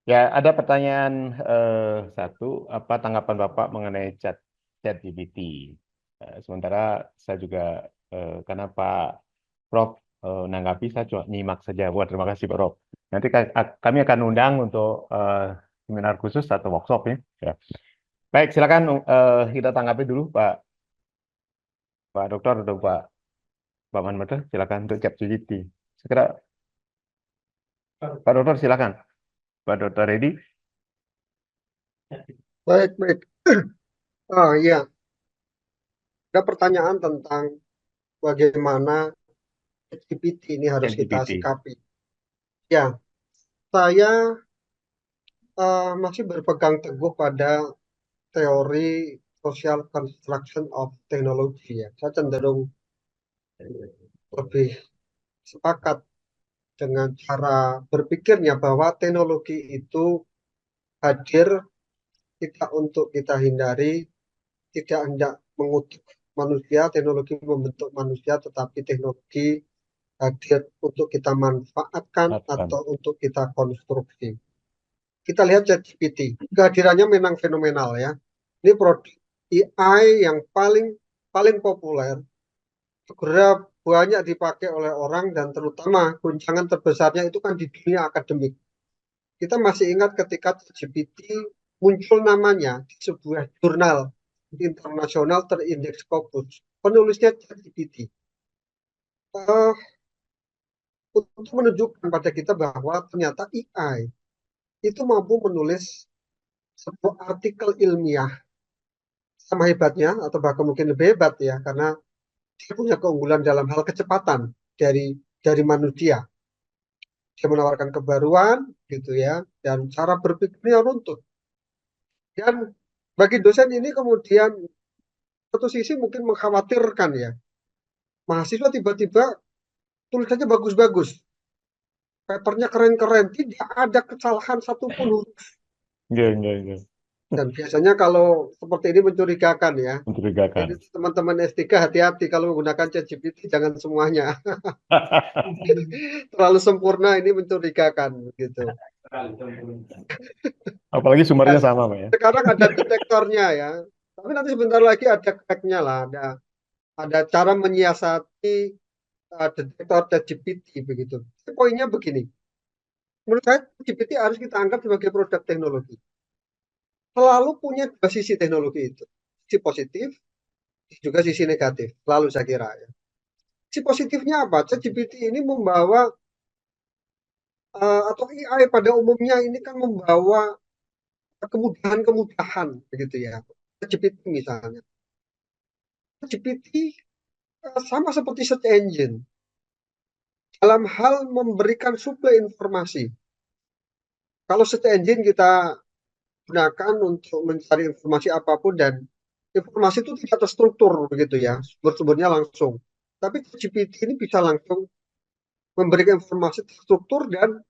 Ya, ada pertanyaan satu, apa tanggapan Bapak mengenai ChatGPT? Sementara saya juga karena Pak Prof nanggapi, saya cuma nyimak saja. Wah, terima kasih Pak Prof. Nanti kami akan undang untuk seminar khusus atau workshop ya. Baik, silakan kita tanggapi dulu Pak Dokter atau Pak Manmete, silakan untuk ChatGPT. Segera Pak Dokter, silakan. Pak Dokter ready? Baik. Iya. Ada pertanyaan tentang bagaimana ChatGPT ini harus kita sikapi. Ya, saya masih berpegang teguh pada teori social construction of technology ya. Saya cenderung lebih sepakat dengan cara berpikirnya bahwa teknologi itu hadir tidak untuk kita hindari, tidak hendak mengutuk manusia, teknologi membentuk manusia, tetapi teknologi hadir untuk kita manfaatkan atau untuk kita konstruksi. Kita lihat ChatGPT, kehadirannya memang fenomenal ya. Ini produk AI yang paling populer, segera banyak dipakai oleh orang dan terutama guncangan terbesarnya itu kan di dunia akademik. Kita masih ingat ketika ChatGPT muncul namanya di sebuah jurnal internasional terindeks Scopus. Penulisnya ChatGPT. Untuk menunjukkan pada kita bahwa ternyata AI itu mampu menulis sebuah artikel ilmiah sama hebatnya atau bahkan mungkin lebih hebat ya, karena dia punya keunggulan dalam hal kecepatan dari manusia. Dia menawarkan kebaruan gitu ya, dan cara berpikirnya runtut. Dan bagi dosen ini kemudian satu sisi mungkin mengkhawatirkan ya, mahasiswa tiba-tiba tulisannya bagus-bagus, papernya keren-keren, tidak ada kesalahan satupun huruf. Enggak. Dan biasanya kalau seperti ini mencurigakan ya. Mencurigakan. Jadi teman-teman S3 hati-hati kalau menggunakan ChatGPT, jangan semuanya. Terlalu sempurna ini mencurigakan gitu. Apalagi sumbernya Dan sama, Pak ya. sekarang ada detektornya ya. Tapi nanti sebentar lagi ada cracknya lah, ada cara menyiasati detektor ChatGPT begitu. Poinnya begini. Menurut saya ChatGPT harus kita anggap sebagai produk teknologi. Selalu punya dua sisi teknologi itu. Sisi positif, juga sisi negatif. Selalu saya kira ya. Sisi positifnya apa? ChatGPT ini membawa atau AI pada umumnya ini kan membawa kemudahan-kemudahan begitu ya. ChatGPT misalnya. ChatGPT sama seperti search engine dalam hal memberikan suplai informasi. Kalau search engine kita gunakan untuk mencari informasi apapun dan informasi itu tidak terstruktur begitu ya, sumber-sumbernya langsung. Tapi ChatGPT ini bisa langsung memberikan informasi terstruktur dan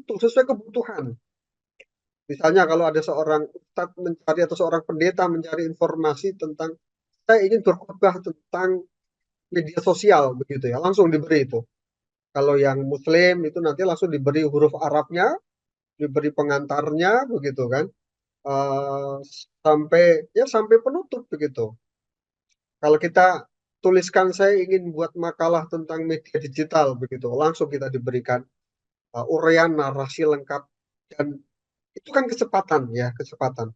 sesuai kebutuhan. Misalnya kalau ada seorang ustadz mencari atau seorang pendeta mencari informasi tentang saya ingin berkhotbah tentang media sosial begitu ya, langsung diberi itu. Kalau yang Muslim itu nanti langsung diberi huruf Arabnya, diberi pengantarnya begitu kan, sampai penutup begitu. Kalau kita tuliskan saya ingin buat makalah tentang media digital begitu, langsung kita diberikan uraian narasi lengkap dan itu kan kecepatan ya, kecepatan.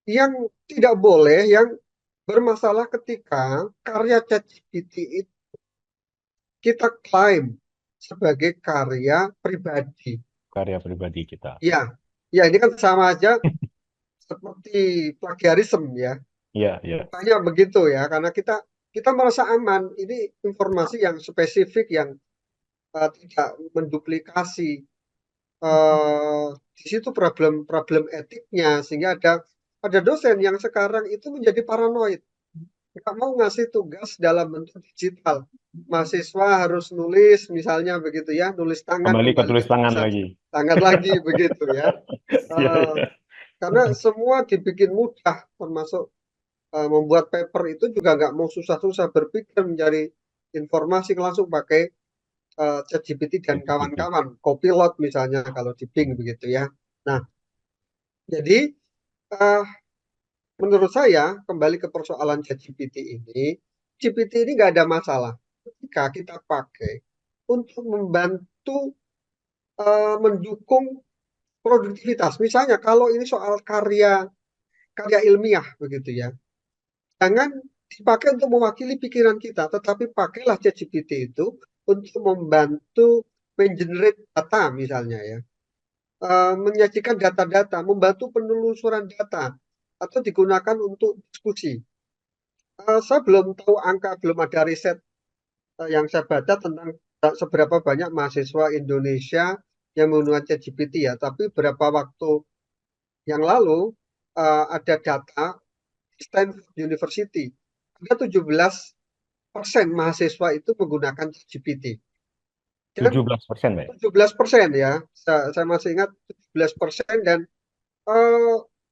Yang tidak boleh, yang bermasalah ketika karya ChatGPT itu kita klaim sebagai karya pribadi. Karya pribadi kita. Ya, ini kan sama aja seperti plagiarisme ya. Iya. Makanya begitu ya, karena kita merasa aman. Ini informasi yang spesifik yang tidak menduplikasi. Di situ problem etiknya, sehingga ada dosen yang sekarang itu menjadi paranoid. Nggak mau ngasih tugas dalam bentuk digital. Mahasiswa harus nulis misalnya begitu ya, nulis tangan Kembali ke tulis tangan lagi. Tangan lagi begitu ya. Karena semua dibikin mudah, termasuk membuat paper itu juga nggak mau susah-susah berpikir mencari informasi, langsung pakai ChatGPT dan kawan-kawan, Copilot misalnya kalau di Bing begitu ya. Nah, jadi menurut saya kembali ke persoalan ChatGPT ini, GPT ini nggak ada masalah ketika kita pakai untuk membantu mendukung produktivitas. Misalnya kalau ini soal karya ilmiah begitu ya, jangan dipakai untuk mewakili pikiran kita, tetapi pakailah ChatGPT itu untuk membantu mengenerate data misalnya ya, menyajikan data-data, membantu penelusuran data, atau digunakan untuk diskusi. Saya belum tahu angka, belum ada riset yang saya baca tentang seberapa banyak mahasiswa Indonesia yang menggunakan ChatGPT ya, tapi beberapa waktu yang lalu ada data Stanford University, ada 17% mahasiswa itu menggunakan ChatGPT. Dan 17%, Pak. 17% ya, saya masih ingat 17%, dan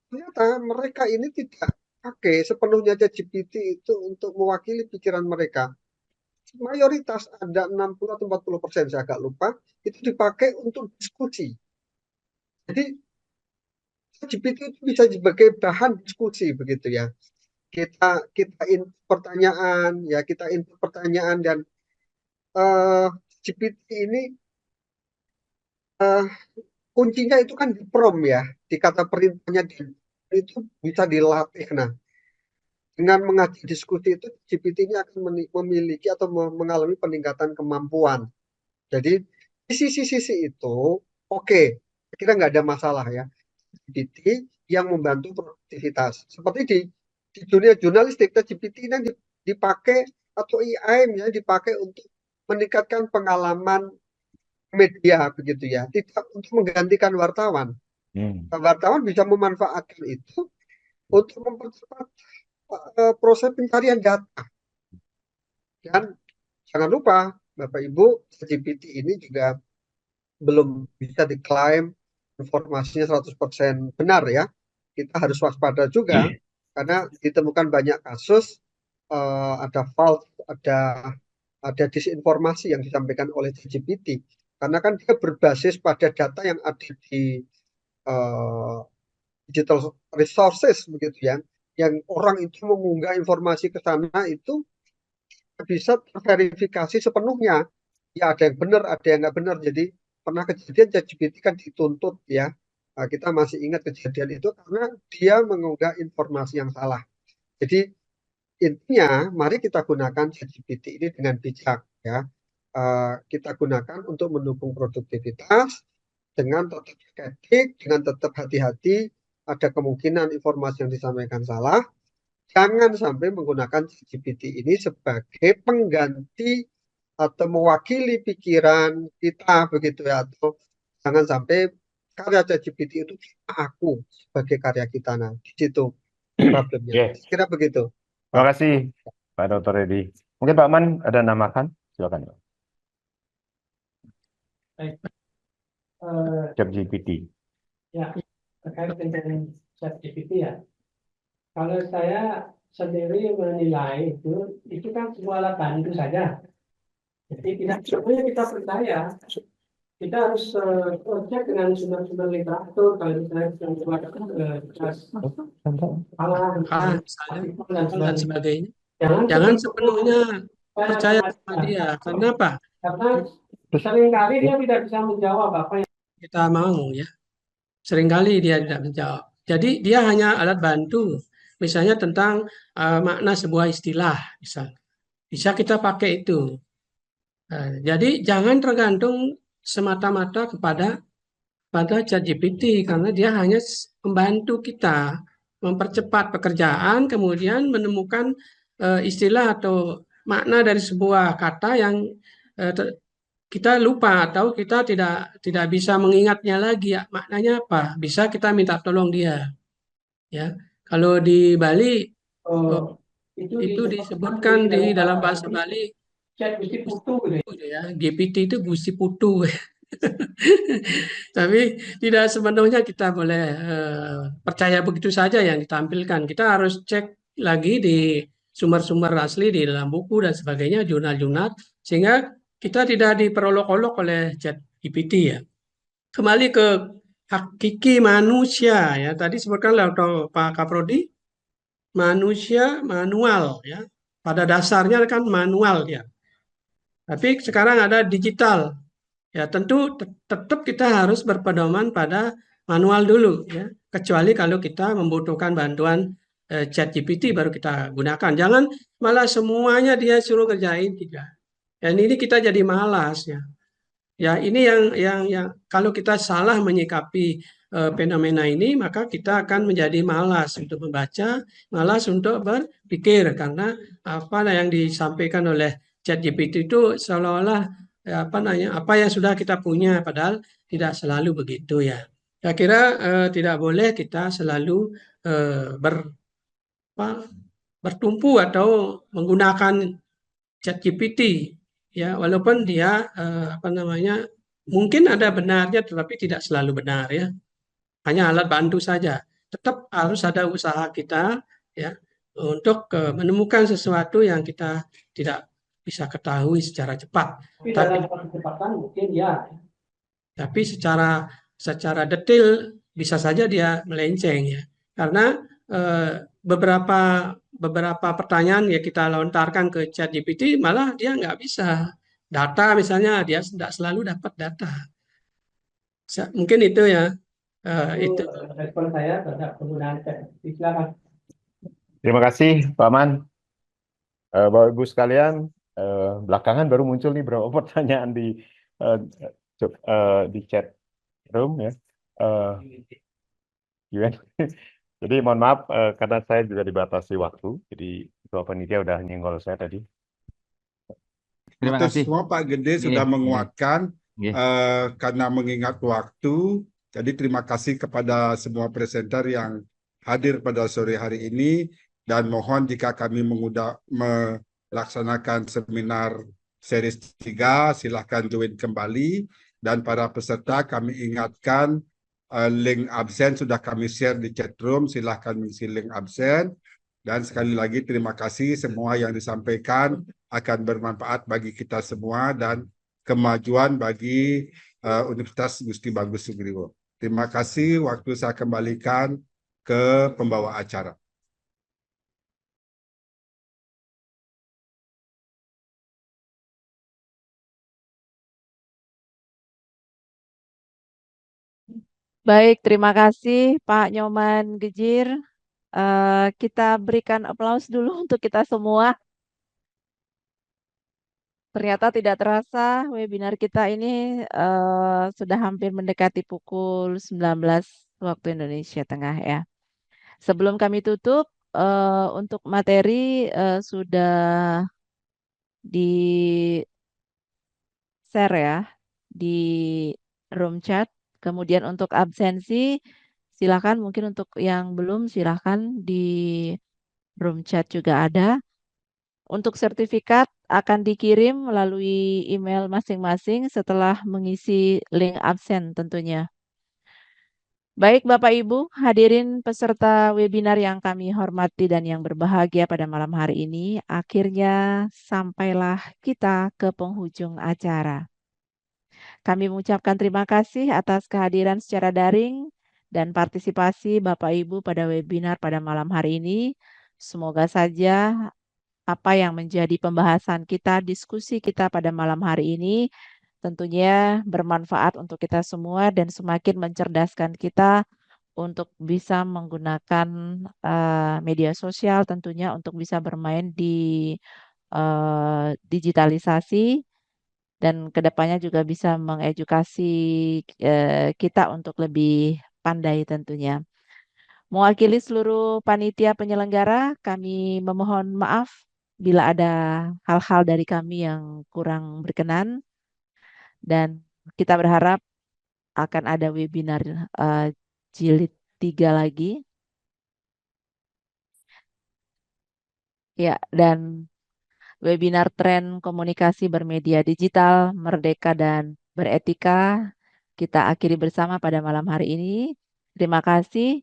ternyata mereka ini tidak pakai sepenuhnya ChatGPT itu untuk mewakili pikiran mereka. Mayoritas ada 60 atau 40%, saya agak lupa, itu dipakai untuk diskusi. Jadi ChatGPT itu bisa sebagai bahan diskusi begitu ya. Kita input pertanyaan ya, kita input pertanyaan, dan GPT ini kuncinya itu kan di prompt ya, di kata perintahnya, itu bisa dilatih. Nah, dengan mengaji diskusi itu GPT ini akan memiliki atau mengalami peningkatan kemampuan. Jadi di sisi-sisi itu oke, kira nggak ada masalah ya. GPT yang membantu produktivitas. Seperti di dunia jurnalistik, GPT ini dipakai, atau AI ya, dipakai untuk meningkatkan pengalaman media begitu ya, tidak untuk menggantikan wartawan. Wartawan bisa memanfaatkan itu untuk mempercepat proses pencarian data. Dan jangan lupa Bapak Ibu, GPT ini juga belum bisa diklaim informasinya 100% benar ya. Kita harus waspada juga, karena ditemukan banyak kasus ada false, ada disinformasi yang disampaikan oleh GPT, karena kan dia berbasis pada data yang ada di digital resources begitu ya, yang orang itu mengunggah informasi ke sana itu bisa terverifikasi sepenuhnya. Ya ada yang benar, ada yang nggak benar. Jadi pernah kejadian ChatGPT kan dituntut ya. Nah, kita masih ingat kejadian itu karena dia mengunggah informasi yang salah. Jadi intinya mari kita gunakan ChatGPT ini dengan bijak ya. Kita gunakan untuk mendukung produktivitas dengan tetap kritik, dengan tetap hati-hati. Ada kemungkinan informasi yang disampaikan salah. Jangan sampai menggunakan ChatGPT ini sebagai pengganti atau mewakili pikiran kita begitu ya, atau jangan sampai karya ChatGPT itu aku sebagai karya kita. Nah, di situ problemnya. Kira begitu. Terima kasih Pak Dr. Edi. Mungkin Pak Man ada namakan, silakan. Baik. ChatGPT. Ya, terkait dengan ChatGPT ya. Kalau saya sendiri menilai itu kan semua alat bantu saja. Jadi tidak semuanya kita percaya. Kita harus cek dengan sumber-sumber literatur. Kalau misalnya kita membuat dan sebagainya. Jangan sepenuhnya percaya sama dia. Karena apa? Karena seringkali dia tidak bisa menjawab apa yang kita mau ya. Seringkali dia tidak menjawab. Jadi dia hanya alat bantu. Misalnya tentang makna sebuah istilah, bisa kita pakai itu. Jadi jangan tergantung semata-mata pada ChatGPT, karena dia hanya membantu kita mempercepat pekerjaan, kemudian menemukan istilah atau makna dari sebuah kata yang kita lupa atau kita tidak bisa mengingatnya lagi ya, maknanya apa. Bisa kita minta tolong dia. Ya, kalau di Bali itu disebutkan di dalam bahasa Bali Gusti Putu ya, GPT itu Gusti Putu. Tapi tidak sepenuhnya kita boleh percaya begitu saja yang ditampilkan. Kita harus cek lagi di sumber-sumber asli di dalam buku dan sebagainya, jurnal-jurnal, sehingga kita tidak diperolok-olok oleh ChatGPT ya. Kembali ke hakiki manusia ya, tadi sebutkan oleh Pak Kaprodi, manusia manual ya, pada dasarnya kan manual ya, tapi sekarang ada digital ya, tentu tetap kita harus berpedoman pada manual dulu ya, kecuali kalau kita membutuhkan bantuan ChatGPT baru kita gunakan. Jangan malah semuanya dia suruh kerjain, tidak. Dan ini kita jadi malas ya. Ya, ini yang kalau kita salah menyikapi fenomena ini, maka kita akan menjadi malas untuk membaca, malas untuk berpikir, karena apa yang disampaikan oleh ChatGPT itu seolah-olah apa yang sudah kita punya, padahal tidak selalu begitu ya. Saya kira tidak boleh kita selalu bertumpu atau menggunakan ChatGPT ya, walaupun dia mungkin ada benarnya tetapi tidak selalu benar ya. Hanya alat bantu saja. Tetap harus ada usaha kita ya untuk menemukan sesuatu yang kita tidak bisa ketahui secara cepat. Tapi kecepatan mungkin ya. Tapi secara detail bisa saja dia melenceng ya. Karena beberapa pertanyaan ya kita lontarkan ke ChatGPT malah dia nggak bisa. Data misalnya dia tidak selalu dapat data. Mungkin itu ya. Itu respon saya terhadap penggunaan ChatGPT. Silakan. Terima kasih, Pak Man. Bapak Ibu sekalian, belakangan baru muncul nih beberapa pertanyaan di chat room ya. Jadi mohon maaf karena saya juga dibatasi waktu. Jadi Ketua Panitia udah nyenggol saya tadi. Terima Matur kasih. semua Pak Gede Iya, sudah iya. menguatkan Iya. karena mengingat waktu. Jadi terima kasih kepada semua presenter yang hadir pada sore hari ini dan mohon jika kami melaksanakan seminar series 3 silahkan join kembali dan para peserta kami ingatkan link absen sudah kami share di chat room, silahkan mengisi link absen. Dan sekali lagi terima kasih semua yang disampaikan akan bermanfaat bagi kita semua dan kemajuan bagi Universitas Gusti Bagus Sugriwo. Terima kasih, waktu saya kembalikan ke pembawa acara. Baik, terima kasih Pak Nyoman Gejir. Kita berikan aplaus dulu untuk kita semua. Ternyata tidak terasa webinar kita ini sudah hampir mendekati pukul 19 waktu Indonesia Tengah ya. Sebelum kami tutup, untuk materi sudah di-share ya di room chat. Kemudian untuk absensi, silakan mungkin untuk yang belum silakan di room chat juga ada. Untuk sertifikat akan dikirim melalui email masing-masing setelah mengisi link absen tentunya. Baik Bapak Ibu, hadirin peserta webinar yang kami hormati dan yang berbahagia pada malam hari ini, akhirnya sampailah kita ke penghujung acara. Kami mengucapkan terima kasih atas kehadiran secara daring dan partisipasi Bapak Ibu pada webinar pada malam hari ini. Semoga saja apa yang menjadi pembahasan kita, diskusi kita pada malam hari ini tentunya bermanfaat untuk kita semua dan semakin mencerdaskan kita untuk bisa menggunakan media sosial tentunya untuk bisa bermain di digitalisasi dan kedepannya juga bisa mengedukasi kita untuk lebih pandai tentunya. Mewakili seluruh panitia penyelenggara, kami memohon maaf bila ada hal-hal dari kami yang kurang berkenan dan kita berharap akan ada webinar jilid 3 lagi. Ya, dan webinar tren komunikasi bermedia digital, merdeka dan beretika kita akhiri bersama pada malam hari ini. Terima kasih.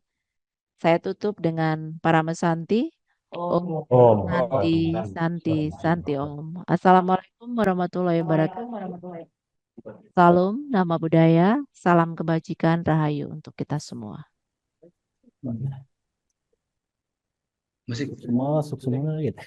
Saya tutup dengan Paramesanti. Om Santi, Santi, Santi Om. Assalamualaikum warahmatullahi wabarakatuh. Salam nama budaya, salam kebajikan, rahayu untuk kita semua. Masih semua gitu.